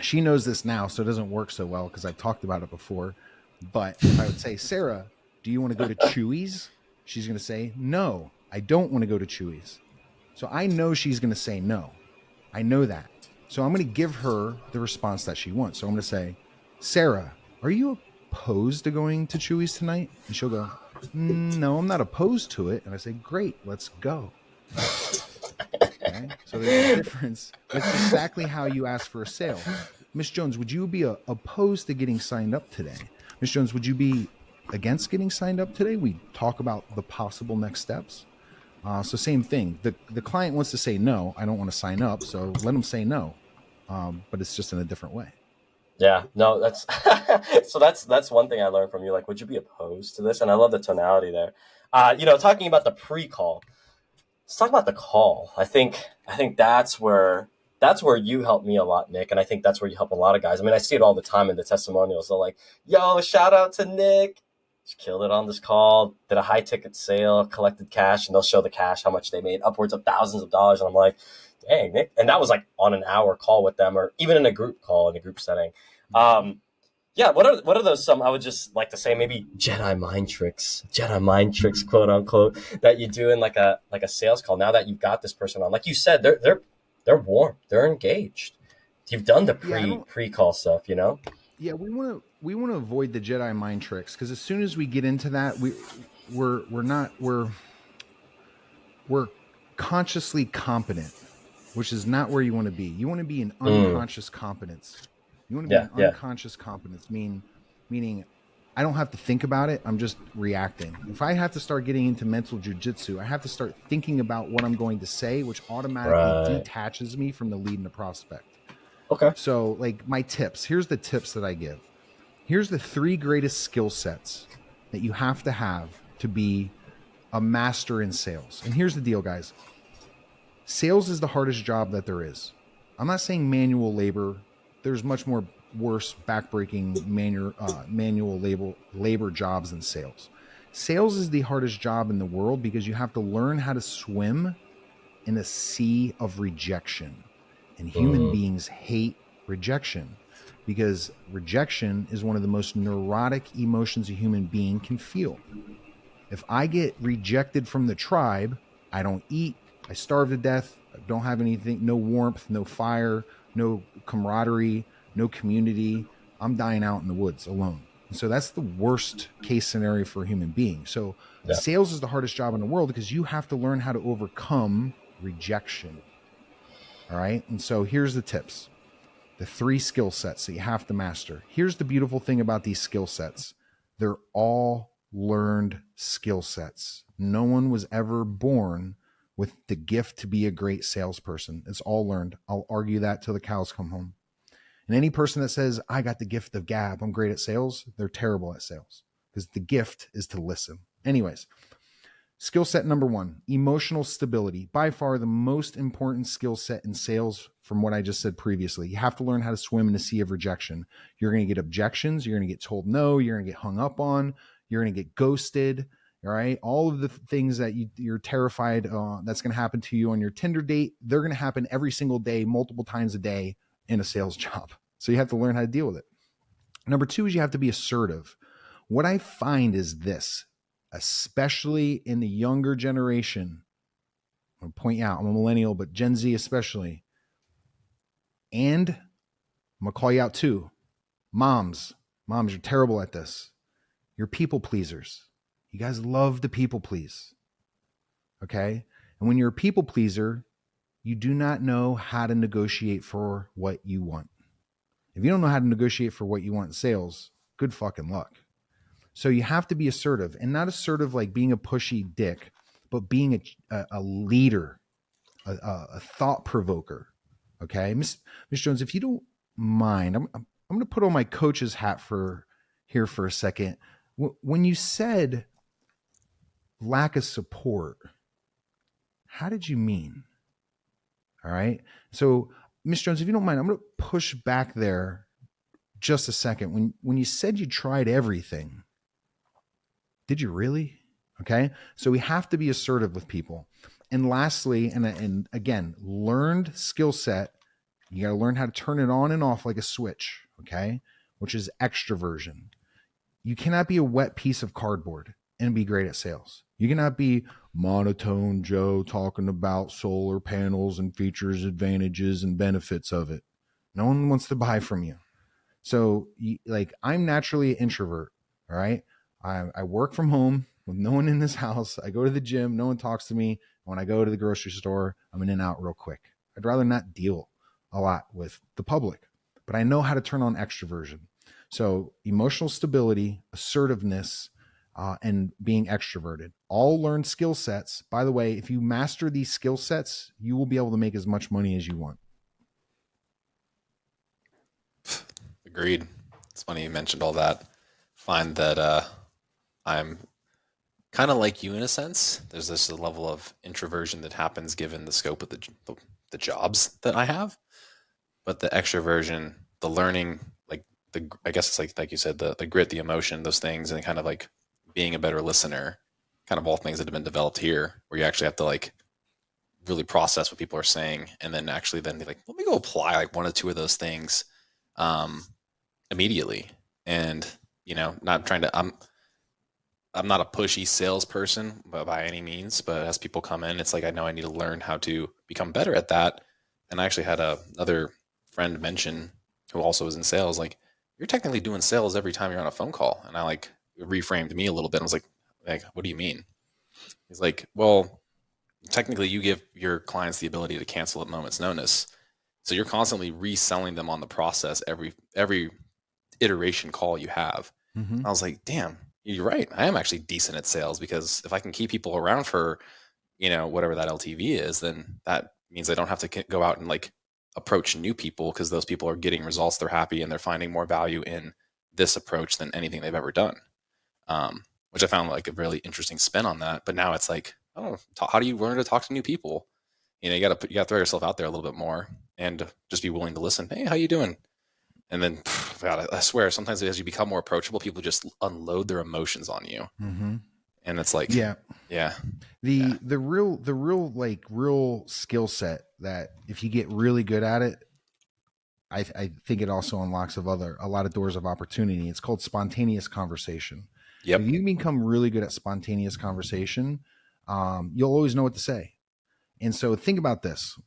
She knows this now, so it doesn't work so well because I've talked about it before. But if I would say, Sarah, do you want to go to Chewy's? She's going to say, no, I don't want to go to Chewy's. So I know she's going to say no. I know that. So I'm going to give her the response that she wants. So I'm going to say, Sarah, are you opposed to going to Chewy's tonight? And she'll go, no, I'm not opposed to it. And I say, great, let's go. Okay. So there's a difference. That's exactly how you ask for a sale. Miss Jones, would you be opposed to getting signed up today? Miss Jones, would you be against getting signed up today? We talk about the possible next steps. So same thing. The client wants to say no. I don't want to sign up, so let them say no. But it's just in a different way. Yeah, no, that's so that's one thing I learned from you. Like, would you be opposed to this? And I love the tonality there. Talking about the pre-call. Let's talk about the call. I think that's where you help me a lot, Nick, and I think that's where you help a lot of guys. I mean, I see it all the time in the testimonials. They're like, "Yo, shout out to Nick. Just killed it on this call. Did a high ticket sale, collected cash," and they'll show the cash, how much they made, upwards of thousands of dollars. And I'm like, "Dang, Nick!" And that was like on an hour call with them, or even in a group call in a group setting. Yeah, what are those some, I would just like to say, maybe Jedi mind tricks, quote unquote, that you do in like a sales call now that you've got this person on. Like you said, they're warm, they're engaged. You've done the pre-call stuff, you know? Yeah, we want to avoid the Jedi mind tricks because as soon as we get into that, we're consciously competent, which is not where you want to be. You want to be in unconscious competence. You want to be in unconscious competence, meaning I don't have to think about it. I'm just reacting. If I have to start getting into mental jujitsu, I have to start thinking about what I'm going to say, which automatically detaches me from the lead and the prospect. Okay. So like my tips, here's the tips that I give. Here's the 3 greatest skill sets that you have to be a master in sales. And here's the deal, guys. Sales is the hardest job that there is. I'm not saying manual labor. There's much more worse backbreaking manual labor jobs than sales. Sales is the hardest job in the world because you have to learn how to swim in a sea of rejection. And human beings hate rejection because rejection is one of the most neurotic emotions a human being can feel. If I get rejected from the tribe, I don't eat, I starve to death, I don't have anything, no warmth, no fire, no camaraderie, no community. I'm dying out in the woods alone. And so that's the worst case scenario for a human being. So sales is the hardest job in the world because you have to learn how to overcome rejection. All right. And so here's the tips, the 3 skill sets that you have to master. Here's the beautiful thing about these skill sets. They're all learned skill sets. No one was ever born with the gift to be a great salesperson. It's all learned. I'll argue that till the cows come home. And any person that says, I got the gift of gab, I'm great at sales, they're terrible at sales because the gift is to listen. Anyways, skill set number 1, emotional stability. By far the most important skill set in sales from what I just said previously. You have to learn how to swim in a sea of rejection. You're going to get objections. You're going to get told no. You're going to get hung up on. You're going to get ghosted. All right. All of the things that you're terrified that's going to happen to you on your Tinder date, they're going to happen every single day, multiple times a day in a sales job. So you have to learn how to deal with it. Number 2 is you have to be assertive. What I find is this, especially in the younger generation, I'm going to point out, I'm a millennial, but Gen Z especially. And I'm going to call you out too. Moms, you're terrible at this. You're people pleasers. You guys love to people please. Okay? And when you're a people pleaser, you do not know how to negotiate for what you want. If you don't know how to negotiate for what you want in sales, good fucking luck. So you have to be assertive, and not assertive like being a pushy dick, but being a leader, a thought provoker. Okay, Miss Jones, if you don't mind, I'm going to put on my coach's hat here for a second. When you said lack of support, how did you mean? All right. So, Miss Jones, if you don't mind, I'm going to push back there just a second. When you said you tried everything, did you really? Okay. So we have to be assertive with people. And lastly, and again, learned skill set You got to learn how to turn it on and off like a switch, okay? Which is extroversion. You cannot be a wet piece of cardboard and be great at sales. You cannot be monotone Joe talking about solar panels and features, advantages, and benefits of it. No one wants to buy from you. So, like, I'm naturally an introvert, all right? I work from home with no one in this house. I go to the gym, no one talks to me. When I go to the grocery store, I'm in and out real quick. I'd rather not deal a lot with the public, but I know how to turn on extroversion. So, emotional stability, assertiveness, and being extroverted, all learned skill sets. By the way, if you master these skill sets, you will be able to make as much money as you want. Agreed. It's funny you mentioned all that. Find that I'm kind of like you in a sense. There's this level of introversion that happens given the scope of the jobs that I have, but the extroversion, the learning, like I guess it's like you said, the grit, the emotion, those things, and kind of like being a better listener, kind of all things that have been developed here, where you actually have to like really process what people are saying, and then actually then be like, let me go apply like one or two of those things um, immediately, and not trying to. I'm not a pushy salesperson by any means, but as people come in, it's like I know I need to learn how to become better at that. And I actually had another friend mention who also was in sales, like, you're technically doing sales every time you're on a phone call. And I like reframed me a little bit. I was like, what do you mean? He's like, well, technically you give your clients the ability to cancel at moment's notice. So you're constantly reselling them on the process every iteration call you have. Mm-hmm. I was like, damn, you're right. I am actually decent at sales, because if I can keep people around for, whatever that LTV is, then that means I don't have to go out and like approach new people, because those people are getting results. They're happy and they're finding more value in this approach than anything they've ever done. Which I found like a really interesting spin on that. But now it's like, oh, how do you learn to talk to new people? You got to throw yourself out there a little bit more and just be willing to listen. Hey, how you doing? And then, God, I swear, sometimes as you become more approachable, people just unload their emotions on you, Mm-hmm. and it's like, Yeah. yeah. The real skill set that if you get really good at it, I think it also unlocks a lot of doors of opportunity. It's called spontaneous conversation. Yep. If you become really good at spontaneous conversation, you'll always know what to say. And so think about this.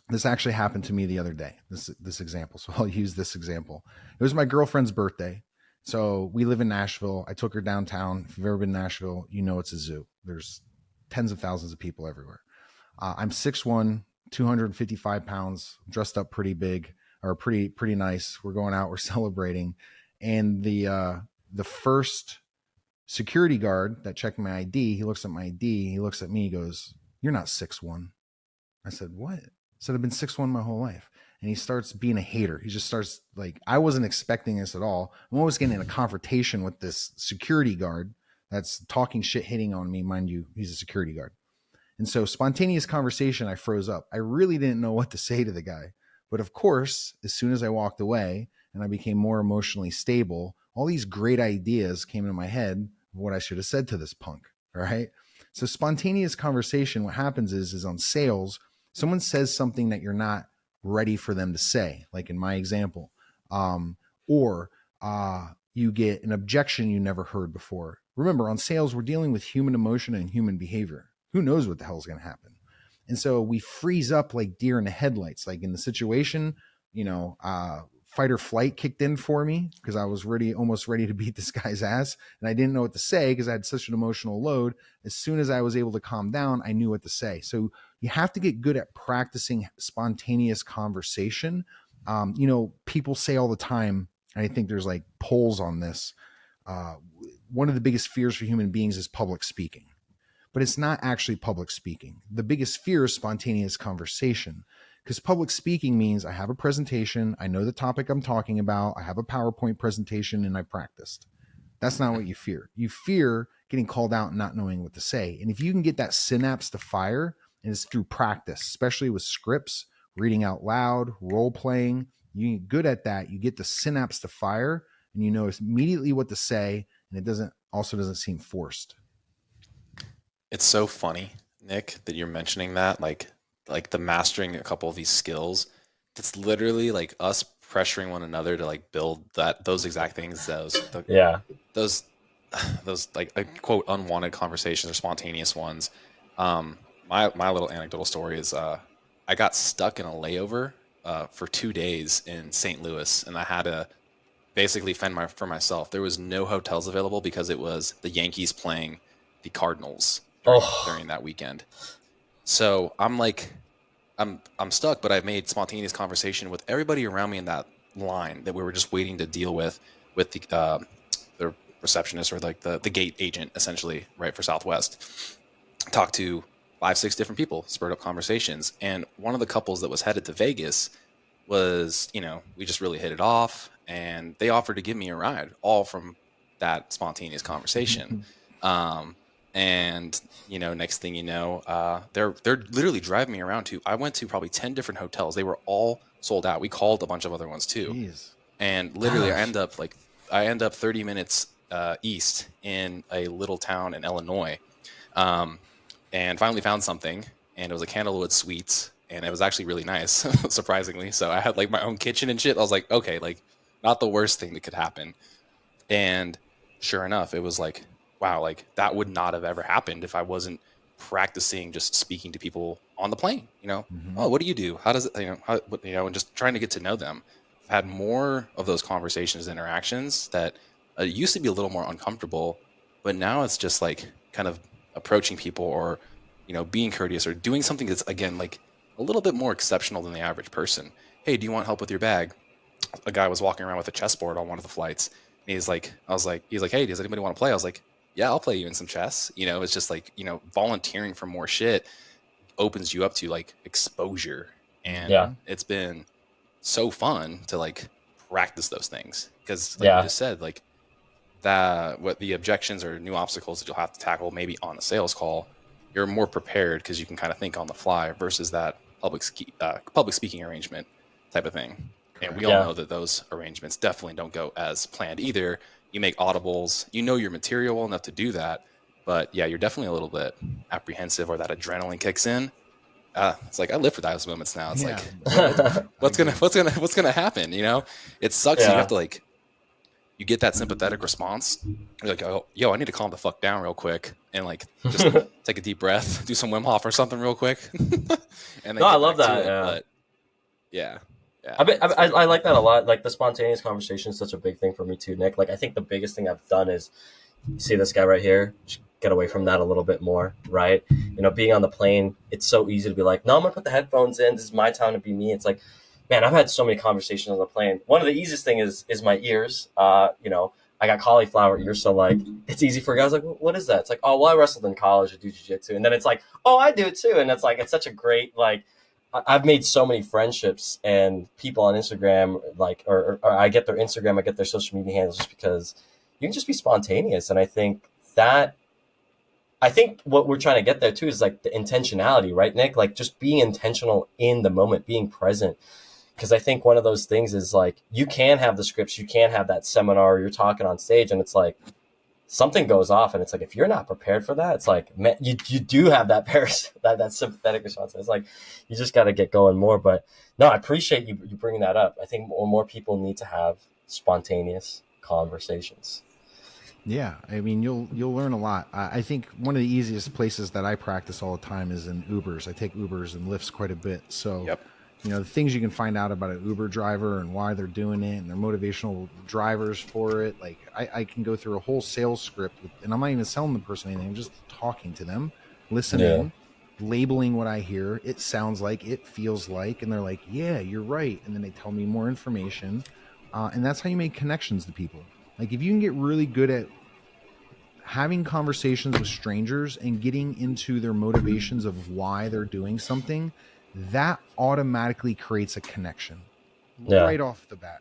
This actually happened to me the other day. This example. So I'll use this example. It was my girlfriend's birthday. So we live in Nashville. I took her downtown. If you've ever been to Nashville, you know it's a zoo. There's tens of thousands of people everywhere. I'm 6'1", 255 pounds, dressed up pretty big, or pretty nice. We're going out, we're celebrating. And the first security guard that checked my ID, he looks at my ID, he looks at me, he goes, "You're not 6'1". I said, "What?" I said, "I've been 6'1" my whole life." And he starts being a hater. He just starts like, I wasn't expecting this at all. I'm always getting in a confrontation with this security guard that's talking shit, hitting on me. Mind you, he's a security guard. And so spontaneous conversation, I froze up. I really didn't know what to say to the guy. But of course, as soon as I walked away and I became more emotionally stable, all these great ideas came into my head of what I should have said to this punk. All right. So spontaneous conversation, what happens is on sales, someone says something that you're not ready for them to say, like in my example, or you get an objection you never heard before. Remember, on sales, we're dealing with human emotion and human behavior. Who knows what the hell is going to happen? And so we freeze up like deer in the headlights. Like in the situation, fight or flight kicked in for me because I was almost ready to beat this guy's ass. And I didn't know what to say because I had such an emotional load. As soon as I was able to calm down, I knew what to say. So you have to get good at practicing spontaneous conversation. People say all the time, and I think there's like polls on this. One of the biggest fears for human beings is public speaking. But it's not actually public speaking. The biggest fear is spontaneous conversation, because public speaking means I have a presentation, I know the topic I'm talking about, I have a PowerPoint presentation, and I practiced. That's not what you fear. You fear getting called out and not knowing what to say. And if you can get that synapse to fire, and it's through practice, especially with scripts, reading out loud, role playing, you get good at that, you get the synapse to fire, and you know immediately what to say, and it doesn't seem forced. It's so funny, Nick, that you're mentioning that. Like, like the mastering a couple of these skills, it's literally like us pressuring one another to like build those exact things, Yeah. those those like quote unwanted conversations or spontaneous ones. My little anecdotal story is I got stuck in a layover for 2 days in St. Louis, and I had to basically fend for myself. There was no hotels available because it was the Yankees playing the Cardinals Oh, during that weekend. So I'm like, I'm stuck, but I've made spontaneous conversation with everybody around me in that line that we were just waiting to deal with the receptionist or like the gate agent essentially, right, for Southwest. Talked to 5, 6 different people, spurred up conversations, and one of the couples that was headed to Vegas was, we just really hit it off, and they offered to give me a ride, all from that spontaneous conversation. Um, and next thing you know, they're literally driving me around to. I went to probably 10 different hotels. They were all sold out. We called a bunch of other ones too, Jeez. and literally, gosh. I end up 30 minutes east in a little town in Illinois, um, and finally found something, and it was a Candlewood Suites, and it was actually really nice, surprisingly. So I had like my own kitchen and shit. I was like, okay, like not the worst thing that could happen. And sure enough, it was like, wow, like that would not have ever happened if I wasn't practicing just speaking to people on the plane. Hmm. Oh, what do you do? How does it, and just trying to get to know them. I've had more of those conversations, interactions that used to be a little more uncomfortable, but now it's just like kind of approaching people or, being courteous or doing something that's again like a little bit more exceptional than the average person. Hey, do you want help with your bag? A guy was walking around with a chessboard on one of the flights. And he's like, hey, does anybody want to play? I was like, yeah, I'll play you in some chess. It's just like, volunteering for more shit opens you up to like exposure. And Yeah. Hmm. it's been so fun to like practice those things. Because like we Yeah. just said, like that, what the objections or new obstacles that you'll have to tackle maybe on a sales call, you're more prepared because you can kind of think on the fly versus that public speaking arrangement type of thing. And we Correct. all Yeah. know that those arrangements definitely don't go as planned either. You make audibles, your material well enough to do that, but yeah, you're definitely a little bit apprehensive, or that adrenaline kicks in. It's like I live for those moments now. It's Yeah, like I agree. what's gonna happen? It sucks. You have Yeah. to like you get that sympathetic response. You're like, oh, yo, I need to calm the fuck down real quick and like just take a deep breath, do some Wim Hof or something real quick, and No, then I get love back to that. it. Yeah. But yeah, yeah, I, bet, it's I been like that a lot. Like the spontaneous conversation is such a big thing for me too, Nick. Like I think the biggest thing I've done is see this guy right here. Just get away from that a little bit more, right? Being on the plane, it's so easy to be like, no, I'm gonna put the headphones in. This is my time to be me. It's like, man, I've had so many conversations on the plane. One of the easiest thing is my ears. I got cauliflower ears, so like it's easy for guys like, what is that? It's like, oh, well, I wrestled in college, I do jiu-jitsu, and then it's like, oh, I do it too, and it's like it's such a great like. I've made so many friendships and people on Instagram, like, or I get their Instagram, I get their social media handles just because you can just be spontaneous. And that, I think what we're trying to get there too is like the intentionality, right, Nick? Like just being intentional in the moment, being present. Because I think one of those things is like you can have the scripts, you can have that seminar, you're talking on stage, and it's like something goes off, and it's like if you're not prepared for that, it's like man, you do have that that sympathetic response. It's like you just got to get going more. But no, I appreciate you bringing that up. I think more people need to have spontaneous conversations. Yeah, I mean, you'll learn a lot. I think one of the easiest places that I practice all the time is in Ubers. I take Ubers and Lyfts quite a bit, so yep. the things you can find out about an Uber driver and why they're doing it and their motivational drivers for it. Like I can go through a whole sales script and I'm not even selling the person anything. I'm just talking to them, Yeah, listening, labeling what I hear. It sounds like, it feels like, and they're like, yeah, you're right. And then they tell me more information. And that's how you make connections to people. Like if you can get really good at having conversations with strangers and getting into their motivations of why they're doing something, that automatically creates a connection yeah, right off the bat.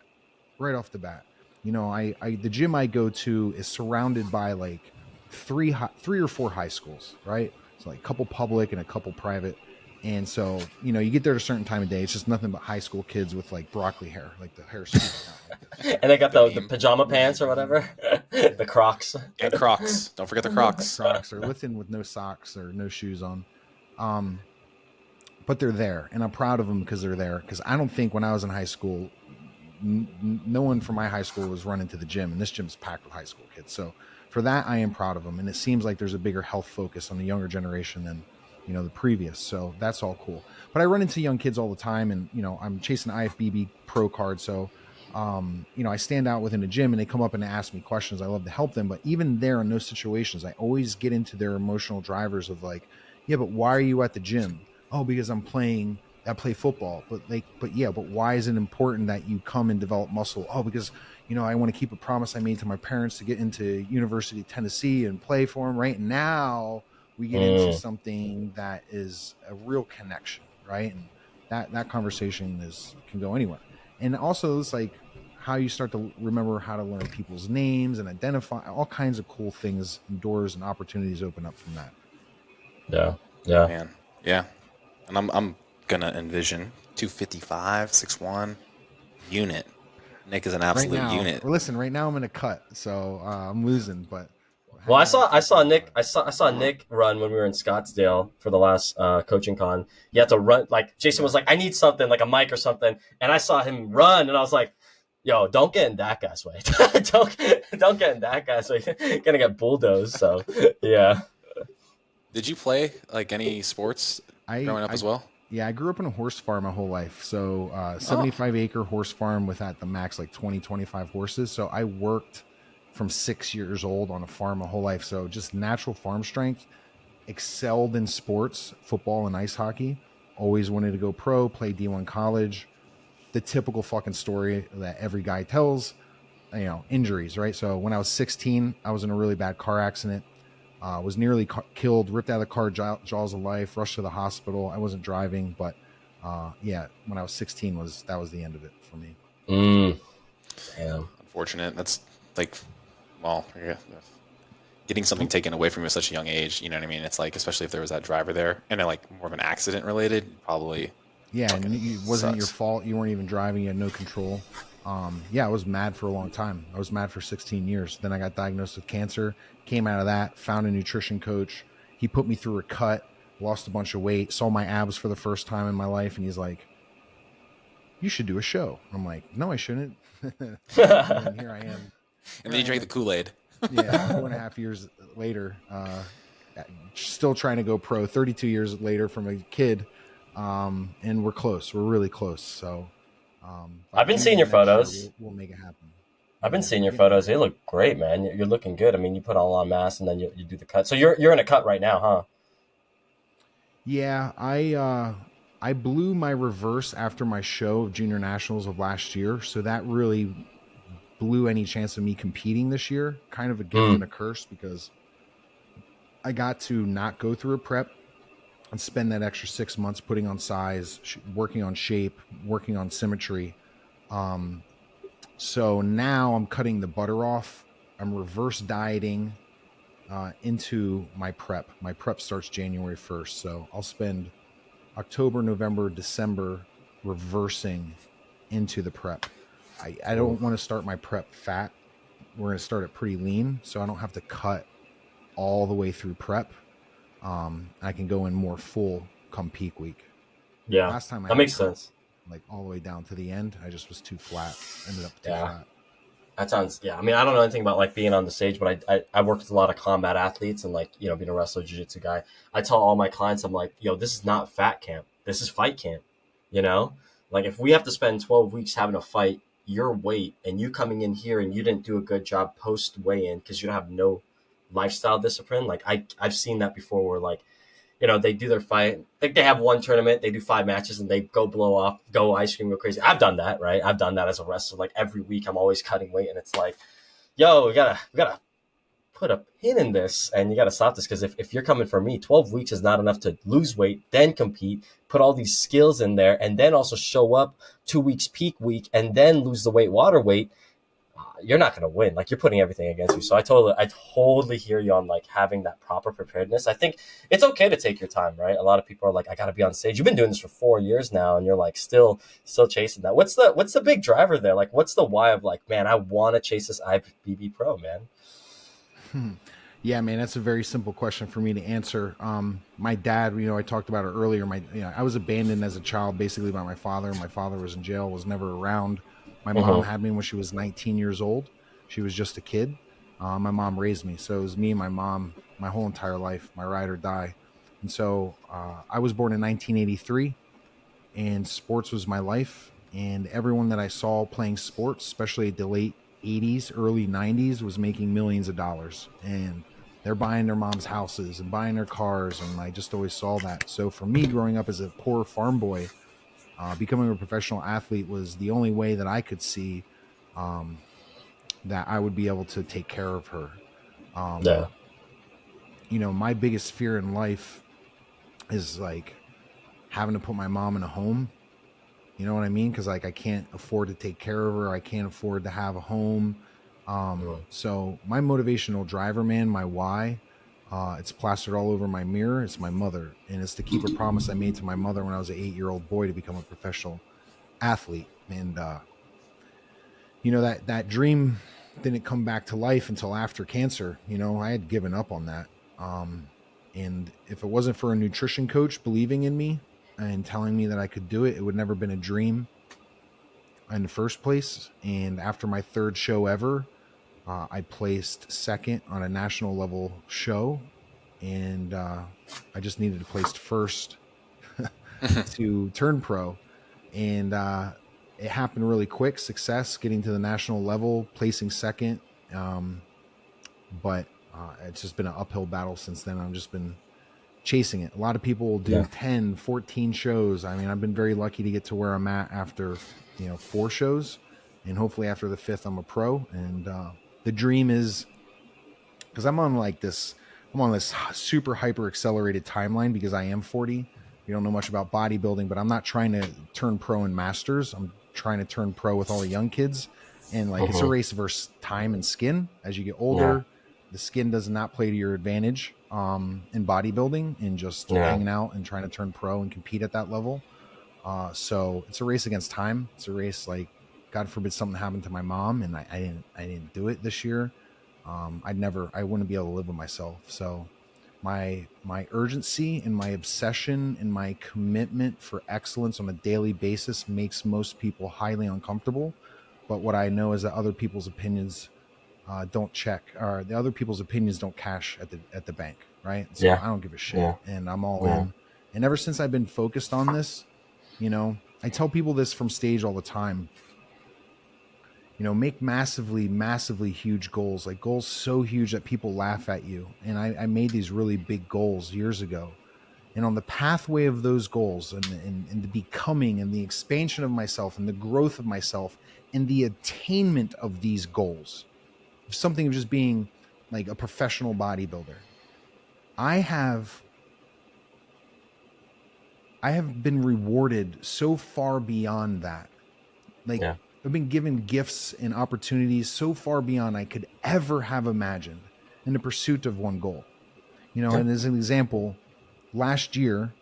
Right off the bat. I the gym I go to is surrounded by like three or four high schools, right? So like a couple public and a couple private. And so, you get there at a certain time of day, it's just nothing but high school kids with like broccoli hair, like the hair scooping out like this. and they got The the meme. pajama pants or whatever, the Crocs. And Crocs. Don't forget the The Crocs. Crocs, or lifting with no socks or no shoes on. Um, but they're there, and I'm proud of them because they're there. Because I don't think when I was in high school, no one from my high school was running to the gym, and this gym is packed with high school kids. So for that, I am proud of them. And it seems like there's a bigger health focus on the younger generation than, the previous. So that's all cool. But I run into young kids all the time, and, I'm chasing IFBB pro card. So, I stand out within a gym and they come up and ask me questions. I love to help them. But even there in those situations, I always get into their emotional drivers of like, yeah, but why are you at the gym? Oh, because I play football. But why is it important that you come and develop muscle? Oh, because, I want to keep a promise I made to my parents to get into University of Tennessee and play for them. Right now, we get into something that is a real connection, right? And that conversation can go anywhere. And also, it's like how you start to remember how to learn people's names and identify all kinds of cool things and doors and opportunities open up from that. Yeah. Man, yeah. And I'm gonna envision 255, 6'1", unit. Nick is an absolute unit. Listen, right now I'm in a cut, so I'm losing. But Well, I saw Nick run when we were in Scottsdale for the last coaching con. He had to run, like Jason was like, I need something like a mic or something, and I saw him run, and I was like, yo, don't get in that guy's way. don't get in that guy's way. You're gonna get bulldozed. So yeah. Did you play like any sports growing up as well? Yeah, I grew up in a horse farm my whole life. So 75-acre horse farm with at the max like 25 horses. So I worked from 6 years old on a farm my whole life. So just natural farm strength, excelled in sports, football and ice hockey. Always wanted to go pro, play D1 college. The typical fucking story that every guy tells, injuries, right? So when I was 16, I was in a really bad car accident. Was nearly killed, ripped out of the car, jaws of life, rushed to the hospital. I wasn't driving, but when I was 16 that was the end of it for me. Damn. Unfortunate. That's like, well, yeah, getting something taken away from you at such a young age. You know what I mean? It's like, especially if there was that driver there, and like more of an accident related, probably. Yeah, and it wasn't your fault. You weren't even driving. You had no control. I was mad for a long time. I was mad for 16 years. Then I got diagnosed with cancer, came out of that, found a nutrition coach. He put me through a cut, lost a bunch of weight, saw my abs for the first time in my life. And he's like, you should do a show. I'm like, no, I shouldn't. And here I am. And then you drank the Kool-Aid. 4.5 years later, still trying to go pro 32 years later from a kid. And we're close. We're really close. So, I've been seeing your photos. We'll make it happen. I've been seeing your photos. They look great, man. You're looking good. I mean, you put on a lot of mass and then you do the cut. So you're in a cut right now, huh? Yeah, I blew my reverse after my show of Junior Nationals of last year. So that really blew any chance of me competing this year. Kind of a gift and a curse because I got to not go through a prep and spend that extra 6 months putting on size, working on shape, working on symmetry. So now I'm cutting the butter off. I'm reverse dieting into my prep. My prep starts January 1st. So I'll spend October, November, December reversing into the prep. I don't want to start my prep fat. We're going to start it pretty lean, so I don't have to cut all the way through prep. I can go in more full come peak week. Yeah, last time that makes sense. Like all the way down to the end, I just was too flat. Ended up too flat. That sounds, yeah. I mean, I don't know anything about like being on the stage, but I worked with a lot of combat athletes and like, being a wrestler, jiu-jitsu guy. I tell all my clients, I'm like, this is not fat camp. This is fight camp. Like if we have to spend 12 weeks having a fight, your weight and you coming in here and you didn't do a good job post weigh-in because you don't have no lifestyle discipline. Like I've seen that before where like, they do their fight, like they have one tournament, they do 5 matches and they go blow off, go ice cream, go crazy. I've done that, right? I've done that as a wrestler. Like every week I'm always cutting weight and it's like, yo, we gotta put a pin in this and you gotta stop this. Cause if you're coming for me, 12 weeks is not enough to lose weight, then compete, put all these skills in there and then also show up 2 weeks peak week and then lose the weight, water weight. You're not going to win. Like you're putting everything against you. So I totally hear you on like having that proper preparedness. I think it's okay to take your time, right? A lot of people are like, I got to be on stage. You've been doing this for 4 years now. And you're like, still chasing that. What's the big driver there? Like, what's the why of like, man, I want to chase this IFBB pro, man. Yeah, man, that's a very simple question for me to answer. My dad, I talked about it earlier. I was abandoned as a child, basically by my father. My father was in jail, was never around. My mom Mm-hmm. had me when she was 19 years old. She was just a kid. My mom raised me, so it was me and my mom my whole entire life, my ride or die. And so I was born in 1983, and sports was my life. And everyone that I saw playing sports, especially at the late 80s, early 90s, was making millions of dollars. And they're buying their mom's houses and buying their cars. And I just always saw that. So for me, growing up as a poor farm boy, becoming a professional athlete was the only way that I could see um, that I would be able to take care of her. Um, Yeah. my biggest fear in life is like having to put my mom in a home. You know what I mean? Because like I can't afford to take care of her. I can't afford to have a home. Mm. So my motivational driver, man, my why, it's plastered all over my mirror. It's my mother, and it's to keep a promise I made to my mother when I was an 8-year-old boy to become a professional athlete. And that dream didn't come back to life until after cancer. I had given up on that. Um, and if it wasn't for a nutrition coach believing in me and telling me that I could do it, it would never been a dream in the first place. And after my third show ever, I placed second on a national level show, and I just needed to place first to turn pro. And it happened really quick. Success, getting to the national level, placing second. Um, but it's just been an uphill battle since then. I've just been chasing it. A lot of people will do Yeah. 10, 14 shows. I mean, I've been very lucky to get to where I'm at after, 4 shows, and hopefully after the fifth, I'm a pro. And the dream is, because I'm on this super hyper accelerated timeline because I am 40. You don't know much about bodybuilding, but I'm not trying to turn pro in masters. I'm trying to turn pro with all the young kids. And like, it's a Mm-hmm. race versus time and skin. As you get Yeah. older, the skin does not play to your advantage in bodybuilding and just Yeah. hanging out and trying to turn pro and compete at that level. So it's a race against time. It's a race, like, God forbid something happened to my mom and I didn't do it this year. I wouldn't be able to live with myself. So my urgency and my obsession and my commitment for excellence on a daily basis makes most people highly uncomfortable. But what I know is that other people's opinions don't check, or the other people's opinions don't cash at the bank, right? So Yeah. I don't give a shit, Yeah. and I'm all Yeah. in. And ever since I've been focused on this, I tell people this from stage all the time. Make massively, massively huge goals, like goals so huge that people laugh at you. And I made these really big goals years ago. And on the pathway of those goals and the becoming and the expansion of myself and the growth of myself and the attainment of these goals, something of just being like a professional bodybuilder, I have I have been rewarded so far beyond that. Like, Yeah. I've been given gifts and opportunities so far beyond I could ever have imagined in the pursuit of one goal. Yeah. And as an example, last year,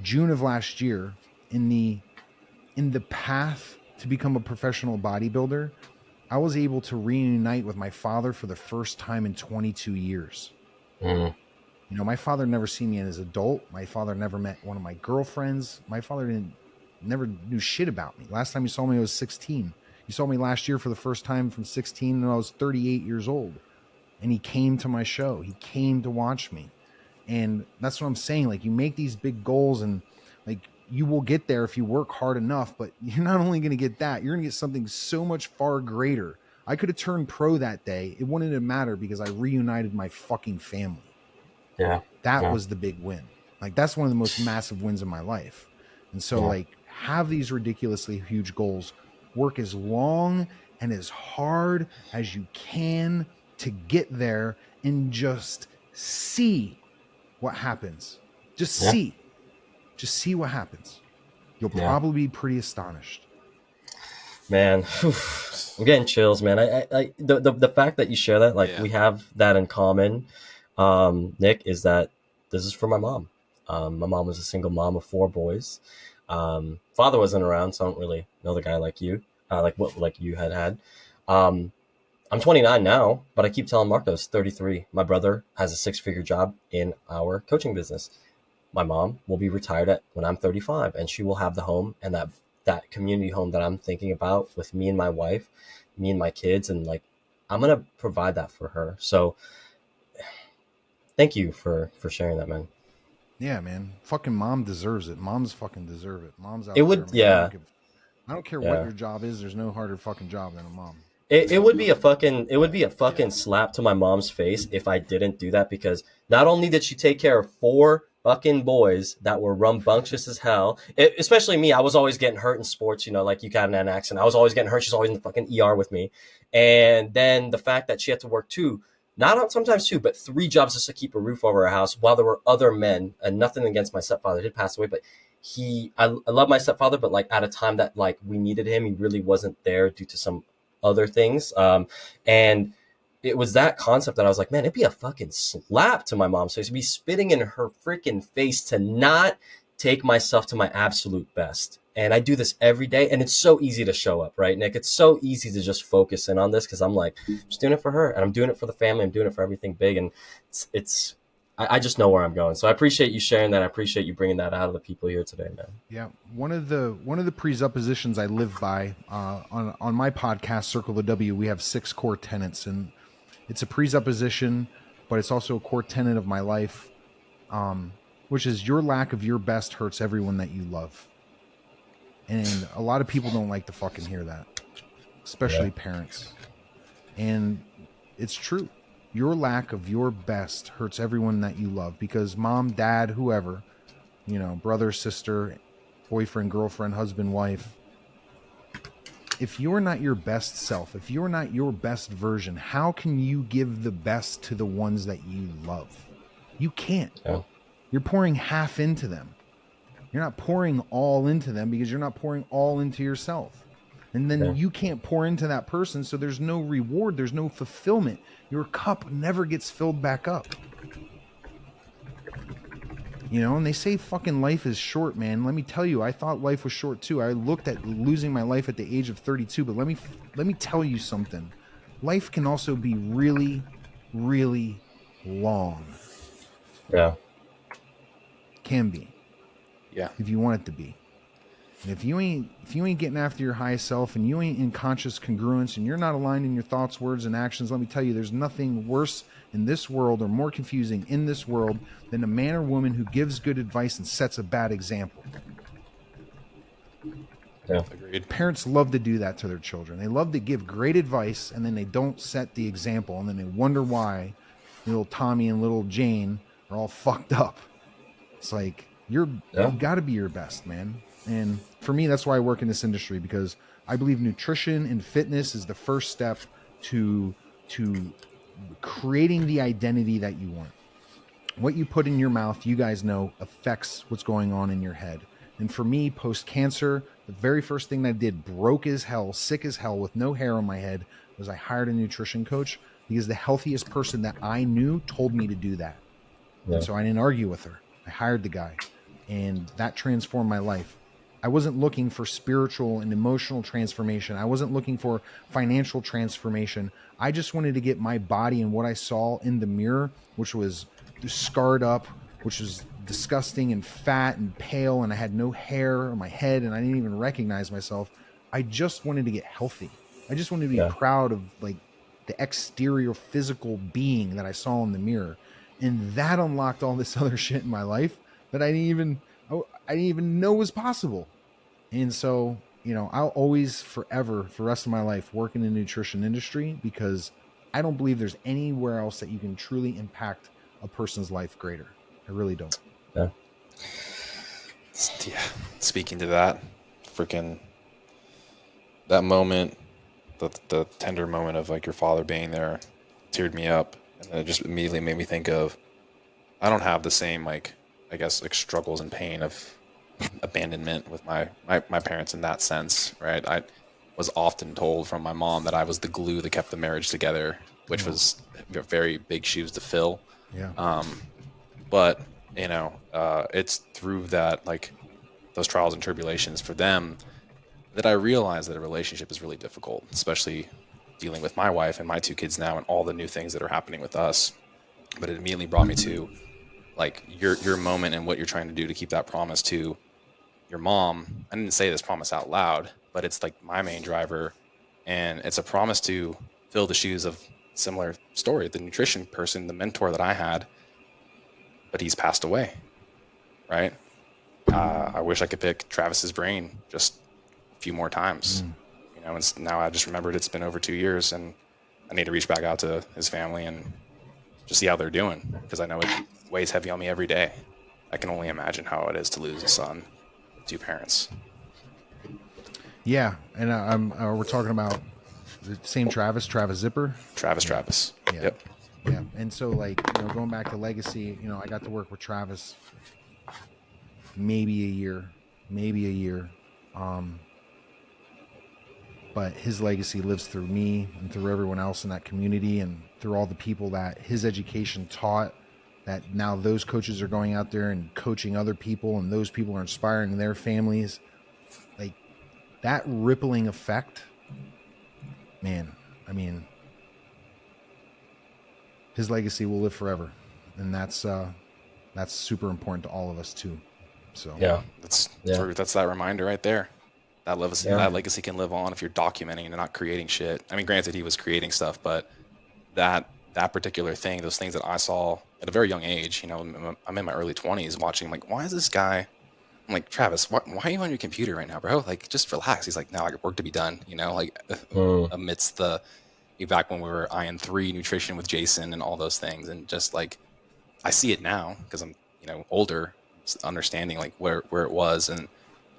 June of last year, in the path to become a professional bodybuilder, I was able to reunite with my father for the first time in 22 years. Mm. My father never seen me as an adult. My father never met one of my girlfriends. My father never knew shit about me. Last time he saw me, I was 16. He saw me last year for the first time from 16 and I was 38 years old. And he came to my show. He came to watch me. And that's what I'm saying. Like, you make these big goals and like you will get there if you work hard enough, but you're not only going to get that, you're going to get something so much far greater. I could have turned pro that day. It wouldn't have mattered because I reunited my fucking family. Yeah. That Yeah. was the big win. Like, that's one of the most massive wins in my life. And so, Yeah. like, have these ridiculously huge goals, work as long and as hard as you can to get there, and just see what happens. Just Yeah. see. Just see what happens. You'll Yeah. probably be pretty astonished. Man, I'm getting chills, man. The fact that you share that, like, Yeah. we have that in common, Nick, is that this is for my mom. My mom was a single mom of 4 boys. Father wasn't around, so I don't really know the guy like you, like what like you had. Um, I'm 29 now, but I keep telling Marcos 33. My brother has a 6-figure job in our coaching business. My mom will be retired when I'm 35, and she will have the home and that community home that I'm thinking about with me and my wife, me and my kids, and like I'm gonna provide that for her. So thank you for sharing that, man. Yeah, man. Fucking mom deserves it. Moms fucking deserve it. Moms It out there, would, man. yeah, I don't care what yeah. your job is. There's no harder fucking job than a mom. It would be a fucking slap to my mom's face if I didn't do that, because not only did she take care of 4 fucking boys that were rambunctious as hell, especially me. I was always getting hurt in sports, like you got in an accident. I was always getting hurt. She's always in the fucking ER with me. And then the fact that she had to work sometimes 2, but 3 jobs just to keep a roof over her house while there were other men, and nothing against my stepfather. He did pass away, but I love my stepfather, but like at a time that like we needed him, he really wasn't there due to some other things. And it was that concept that I was like, man, it'd be a fucking slap to my mom. So to be spitting in her freaking face to not take myself to my absolute best. And I do this every day. And it's so easy to show up, right, Nick? It's so easy to just focus in on this because I'm like, I'm just doing it for her and I'm doing it for the family. I'm doing it for everything big. And I just know where I'm going. So I appreciate you sharing that. I appreciate you bringing that out of the people here today, man. Yeah, one of the presuppositions I live by on my podcast, Circle the W, we have 6 core tenets, and it's a presupposition, but it's also a core tenet of my life, which is your lack of your best hurts everyone that you love. And a lot of people don't like to fucking hear that, especially parents. And it's true. Your lack of your best hurts everyone that you love, because mom, dad, whoever, brother, sister, boyfriend, girlfriend, husband, wife, if you're not your best self, if you're not your best version, how can you give the best to the ones that you love? You can't. Yeah. You're pouring half into them. You're not pouring all into them because you're not pouring all into yourself. And then you can't pour into that person, so there's no reward, there's no fulfillment. Your cup never gets filled back up. And they say fucking life is short, man. Let me tell you, I thought life was short too. I looked at losing my life at the age of 32, but let me tell you something. Life can also be really, really long. Yeah. Can be. Yeah. If you want it to be. And if you ain't getting after your highest self, and you ain't in conscious congruence, and you're not aligned in your thoughts, words, and actions, let me tell you, there's nothing worse in this world or more confusing in this world than a man or woman who gives good advice and sets a bad example. Yeah. Agreed. Parents love to do that to their children. They love to give great advice, and then they don't set the example, and then they wonder why little Tommy and little Jane are all fucked up. It's like, you got to be your best, man. And for me, that's why I work in this industry, because I believe nutrition and fitness is the first step to creating the identity that you want. What you put in your mouth, you guys know, affects what's going on in your head. And for me, post-cancer, the very first thing that I did, broke as hell, sick as hell, with no hair on my head, was I hired a nutrition coach, because the healthiest person that I knew told me to do that. Yeah. And so I didn't argue with her. I hired the guy, and that transformed my life. I wasn't looking for spiritual and emotional transformation. I wasn't looking for financial transformation. I just wanted to get my body and what I saw in the mirror, which was scarred up, which was disgusting and fat and pale, and I had no hair on my head, and I didn't even recognize myself. I just wanted to get healthy. I just wanted to be proud of like the exterior physical being that I saw in the mirror. And that unlocked all this other shit in my life that I didn't even know was possible. And so, I'll always forever, for the rest of my life, work in the nutrition industry, because I don't believe there's anywhere else that you can truly impact a person's life greater. I really don't. Yeah. Yeah. Speaking to that, freaking that moment, the tender moment of like your father being there, teared me up, and then it just immediately made me think of, I don't have the same struggles and pain of abandonment with my parents in that sense, right? I was often told from my mom that I was the glue that kept the marriage together, which was very big shoes to fill. Yeah. But it's through that, like those trials and tribulations for them, that I realized that a relationship is really difficult, especially dealing with my wife and my 2 kids now and all the new things that are happening with us. But it immediately brought me to like your moment and what you're trying to do to keep that promise to your mom. I didn't say this promise out loud, but it's like my main driver, and it's a promise to fill the shoes of similar story, the nutrition person, the mentor that I had, but he's passed away, right? I wish I could pick Travis's brain just a few more times, you know, and now I just remembered it's been over 2 years, and I need to reach back out to his family and just see how they're doing, because I know it weighs heavy on me every day. I can only imagine how it is to lose a son, 2 parents. Yeah, and we're talking about the same Travis Zipper. Travis. Yeah. Yep. Yeah, and so like, you know, going back to legacy, you know, I got to work with Travis maybe a year, but his legacy lives through me and through everyone else in that community and through all the people that his education taught, that now those coaches are going out there and coaching other people, and those people are inspiring their families. Like, that rippling effect, man, I mean, his legacy will live forever, and that's super important to all of us too. So That's that reminder right there. That legacy can live on if you're documenting and not creating shit. I mean, granted, he was creating stuff, but that particular thing, those things that I saw at a very young age, you know, I'm in my early 20s watching, like, why is this guy? I'm like, Travis, why are you on your computer right now, bro? Like, just relax. He's like, no, I got work to be done, you know, like amidst back when we were IN3 nutrition with Jason and all those things. And just like, I see it now because I'm, you know, older, understanding like where it was. And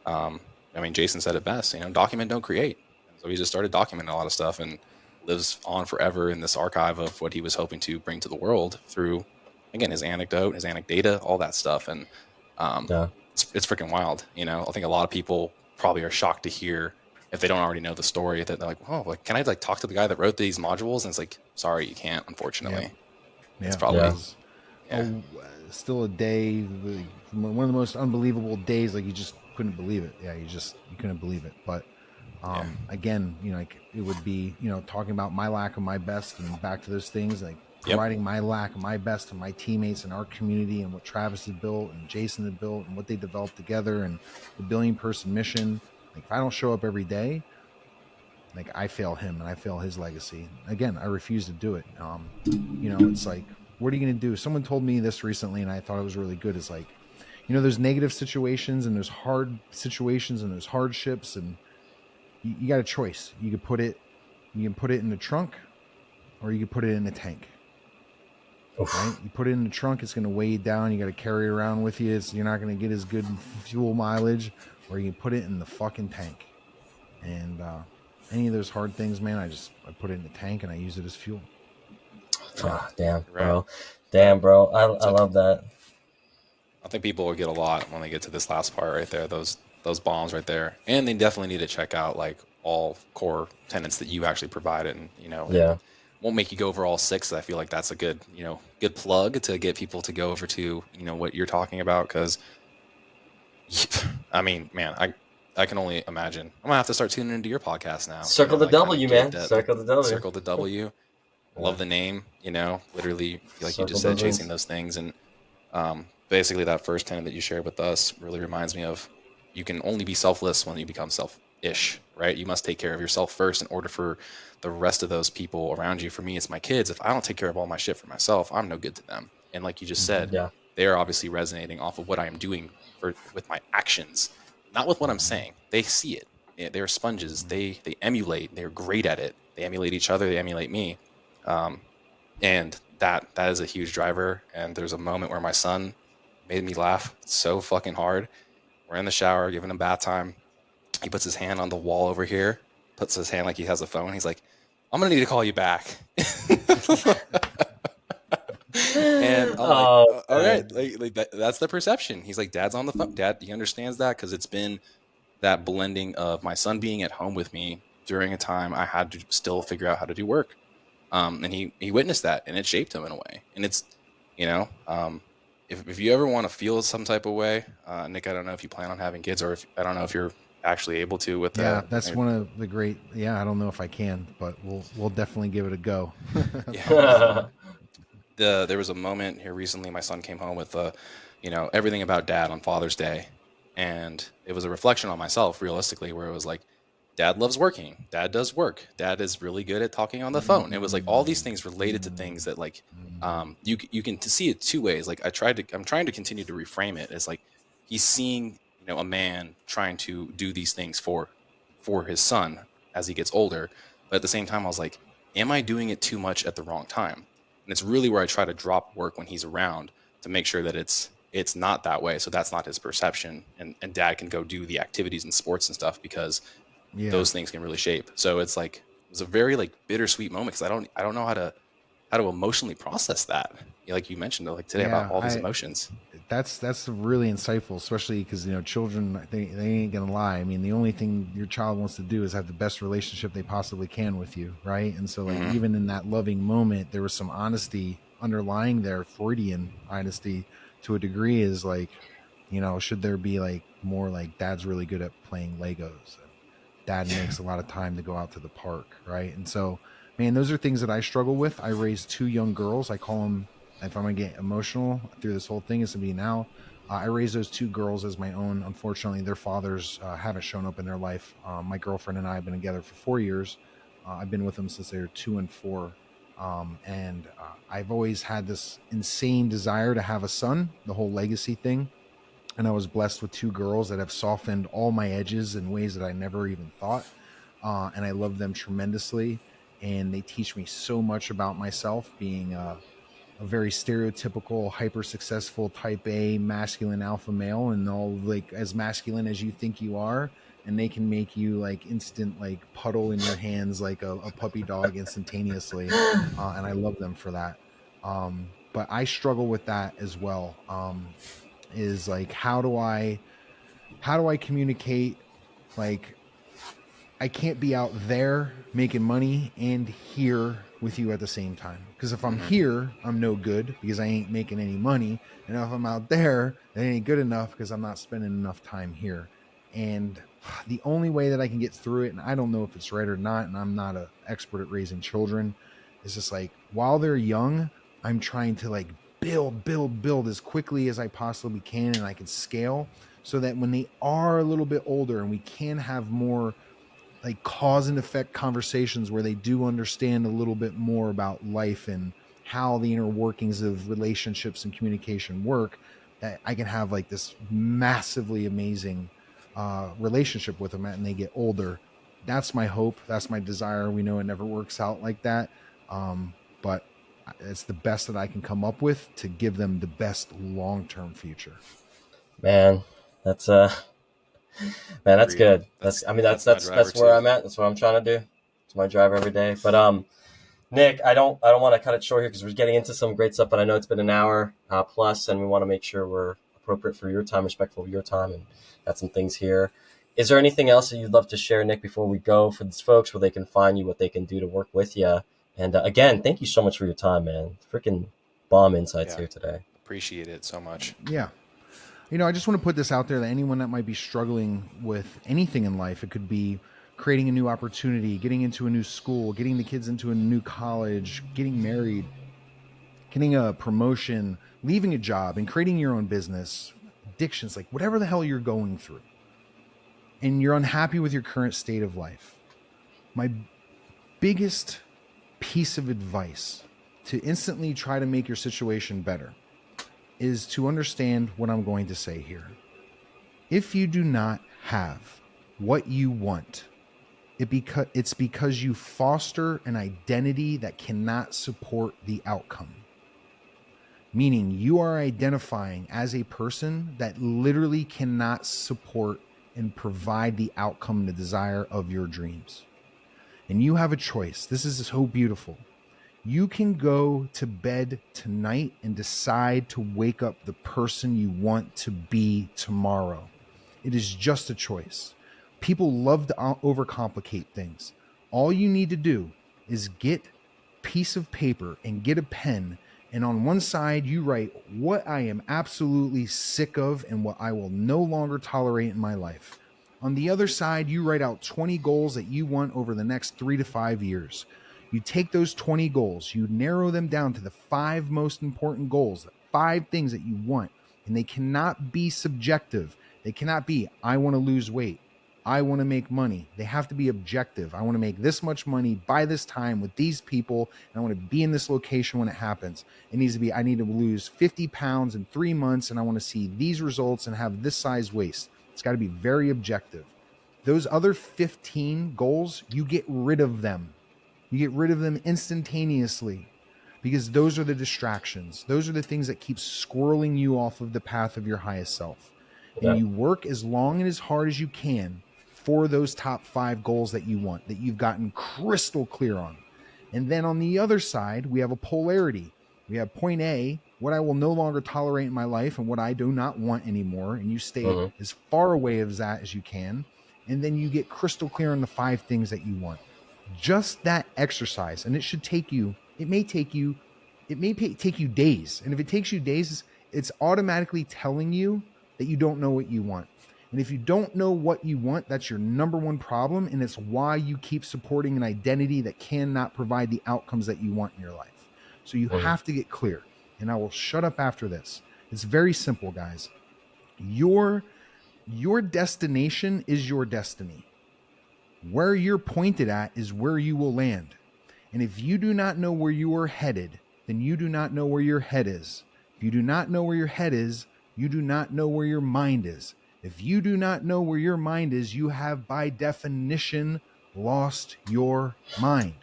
I mean, Jason said it best, you know, document, don't create. And so he just started documenting a lot of stuff and lives on forever in this archive of what he was hoping to bring to the world through, again, his anecdata, all that stuff. And it's freaking wild. You know, I think a lot of people probably are shocked to hear, if they don't already know the story, that they're like, oh, like, can I like talk to the guy that wrote these modules? And it's like, sorry, you can't, unfortunately. Yeah. It's probably still a day, one of the most unbelievable days. Like, you just couldn't believe it. Yeah, you couldn't believe it. But again, you know, like, it would be, you know, talking about my lack of my best and back to those things, like providing my lack of my best to my teammates and our community, and what Travis had built and Jason had built and what they developed together, and the billion-person mission. Like, if I don't show up every day, like, I fail him and I fail his legacy. Again, I refuse to do it. You know, it's like, what are you going to do? Someone told me this recently, and I thought it was really good. It's like, you know, there's negative situations and there's hard situations and there's hardships, and you got a choice. You can put it in the trunk, or you can put it in the tank. Right? You put it in the trunk, it's going to weigh you down. You got to carry it around with you. You're not going to get as good fuel mileage. Or you can put it in the fucking tank. And any of those hard things, man, I put it in the tank and I use it as fuel. Oh, damn, bro. I love that. I think people will get a lot when they get to this last part right there, those bombs right there. And they definitely need to check out like all core tenets that you actually provided. And, you know, won't make you go over all 6. I feel like that's a good, you know, good plug to get people to go over to, you know, what you're talking about. Cause I mean, man, I can only imagine. I'm gonna have to start tuning into your podcast now. Circle the W, man. Circle the W. Circle the W. Love the name, you know, literally, like you just said, chasing those things. And basically that first tenet that you shared with us really reminds me of, you can only be selfless when you become selfish, right? You must take care of yourself first in order for the rest of those people around you. For me, it's my kids. If I don't take care of all my shit for myself, I'm no good to them. And like you just said, they are obviously resonating off of what I am doing with my actions, not with what I'm saying. They see it. They're sponges. They emulate. They're great at it. They emulate each other. They emulate me. And that is a huge driver. And there's a moment where my son made me laugh so fucking hard. We're in the shower, giving him bath time. He puts his hand on the wall over here, puts his hand like he has a phone. He's like, I'm going to need to call you back. And I'm like, all right, that's the perception. He's like, Dad's on the phone. Dad, he understands that because it's been that blending of my son being at home with me during a time I had to still figure out how to do work. And he witnessed that, and it shaped him in a way. And it's, you know, if you ever want to feel some type of way, Nick, I don't know if you plan on having kids, or if I don't know if you're actually able to with Yeah, the that's one of the great. Yeah, I don't know if I can, but we'll definitely give it a go. yeah. There was a moment here recently. My son came home with everything about dad on Father's Day, and it was a reflection on myself, realistically, where it was like, dad loves working, dad does work, dad is really good at talking on the phone. It was like all these things related to things that like you can to see it two ways. Like I'm trying to continue to reframe it as like he's seeing a man trying to do these things for his son as he gets older, but at the same time I was like, am I doing it too much at the wrong time? And it's really where I try to drop work when he's around to make sure that it's not that way. So that's not his perception. And dad can go do the activities and sports and stuff because Yeah, those things can really shape. So it's like it was a very like bittersweet moment because I don't know how to emotionally process that. Like you mentioned like today about yeah. all these I emotions. That's really insightful, especially because children they ain't gonna lie. I mean, the only thing your child wants to do is have the best relationship they possibly can with you, right? And so like Hmm. even in that loving moment, there was some honesty underlying there, Freudian honesty to a degree. Is like, should there be like more like dad's really good at playing Legos and dad makes a lot of time to go out to the park, right? And so, man, those are things that I struggle with. I raised two young girls. I call them, if I'm gonna get emotional through this whole thing, it's gonna be now. I raised those two girls as my own. Unfortunately, their fathers haven't shown up in their life. My girlfriend and I have been together for 4 years. I've been with them since they were 2 and 4. And I've always had this insane desire to have a son, the whole legacy thing. And I was blessed with two girls that have softened all my edges in ways that I never even thought. And I love them tremendously. And they teach me so much about myself, being a very stereotypical, hyper successful type A masculine alpha male, and all like as masculine as you think you are. And they can make you like instant, like puddle in your hands, like a puppy dog instantaneously. And I love them for that. But I struggle with that as well. Is like, how do I communicate, like, I can't be out there making money and here with you at the same time. Because if I'm Hmm. here, I'm no good because I ain't making any money. And if I'm out there, it ain't good enough because I'm not spending enough time here. And the only way that I can get through it, and I don't know if it's right or not, and I'm not an expert at raising children, is just like while they're young, I'm trying to like build as quickly as I possibly can and I can scale so that when they are a little bit older and we can have more like cause and effect conversations where they do understand a little bit more about life and how the inner workings of relationships and communication work, that I can have like this massively amazing relationship with them and they get older. That's my hope. That's my desire. We know it never works out like that. But it's the best that I can come up with to give them the best long-term future. Man, that's man, that's Agreed. good. That's That's I mean that's my driver that's where too. I'm at. That's what I'm trying to do. It's my drive every day. But Nick, I don't want to cut it short here because we're getting into some great stuff. But I know it's been an hour plus, and we want to make sure we're appropriate for your time, respectful of your time, and got some things here. Is there anything else that you'd love to share, Nick, before we go for these folks, where they can find you, what they can do to work with you? And again, thank you so much for your time, man. Freaking bomb insights Yeah, here today. appreciate it so much. Yeah. I just want to put this out there that anyone that might be struggling with anything in life, it could be creating a new opportunity, getting into a new school, getting the kids into a new college, getting married, getting a promotion, leaving a job, and creating your own business, addictions, like whatever the hell you're going through, and you're unhappy with your current state of life. My biggest piece of advice to instantly try to make your situation better is to understand what I'm going to say here. If you do not have what you want, it's because you foster an identity that cannot support the outcome. Meaning you are identifying as a person that literally cannot support and provide the outcome and the desire of your dreams. And you have a choice. This is so beautiful. You can go to bed tonight and decide to wake up the person you want to be tomorrow. It is just a choice. People love to overcomplicate things. All you need to do is get a piece of paper and get a pen, and on one side you write what I am absolutely sick of and what I will no longer tolerate in my life. On the other side, you write out 20 goals that you want over the next 3 to 5 years. You take those 20 goals, you narrow them down to the 5 most important goals, the 5 things that you want, and they cannot be subjective. They cannot be, I want to lose weight. I want to make money. They have to be objective. I want to make this much money by this time with these people, and I want to be in this location when it happens. It needs to be, I need to lose 50 pounds in 3 months, and I want to see these results and have this size waist. It's got to be very objective. Those other 15 goals, you get rid of them. You get rid of them instantaneously, because those are the distractions. Those are the things that keep squirreling you off of the path of your highest self. And you work as long and as hard as you can for those top 5 goals that you want, that you've gotten crystal clear on. And then on the other side, we have a polarity. We have point A, what I will no longer tolerate in my life and what I do not want anymore. And you stay as far away as that as you can. And then you get crystal clear on the 5 things that you want. Just that exercise. And it should take you, it may take you days. And if it takes you days, it's automatically telling you that you don't know what you want. And if you don't know what you want, that's your number one problem. And it's why you keep supporting an identity that cannot provide the outcomes that you want in your life. So you have to get clear. And I will shut up after this. It's very simple, guys. Your destination is your destiny. Where you're pointed at is where you will land. And if you do not know where you are headed, then you do not know where your head is. If you do not know where your head is, you do not know where your mind is. If you do not know where your mind is, you have by definition lost your mind.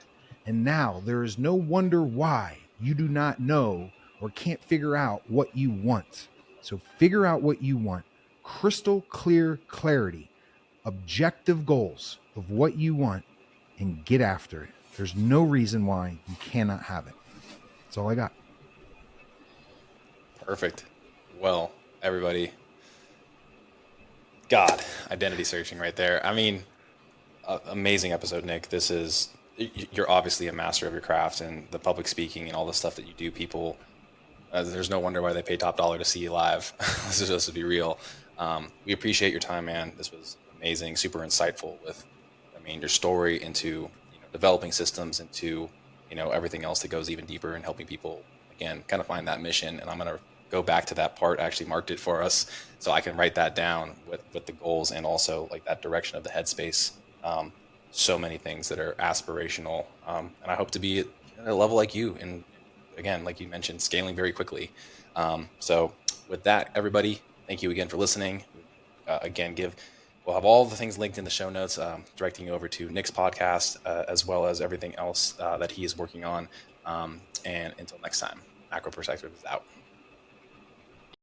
And now there is no wonder why you do not know or can't figure out what you want. So figure out what you want. Crystal clear clarity, objective goals of what you want, and get after it. There's no reason why you cannot have it. That's all I got. Perfect. Well, everybody, God, identity searching right there. I mean, amazing episode, Nick. You're obviously a master of your craft, and the public speaking and all the stuff that you do. People, there's no wonder why they pay top dollar to see you live. This is just to be real. We appreciate your time, man. This was amazing, super insightful with, your story into developing systems, into everything else that goes even deeper and helping people, again, kind of find that mission. And I'm going to go back to that part. I actually marked it for us so I can write that down with the goals and also like that direction of the headspace. So many things that are aspirational. And I hope to be at a level like you. And again, like you mentioned, scaling very quickly. So with that, everybody, thank you again for listening. We'll have all the things linked in the show notes, directing you over to Nick's podcast, as well as everything else that he is working on. And until next time, Macro Perspective is out.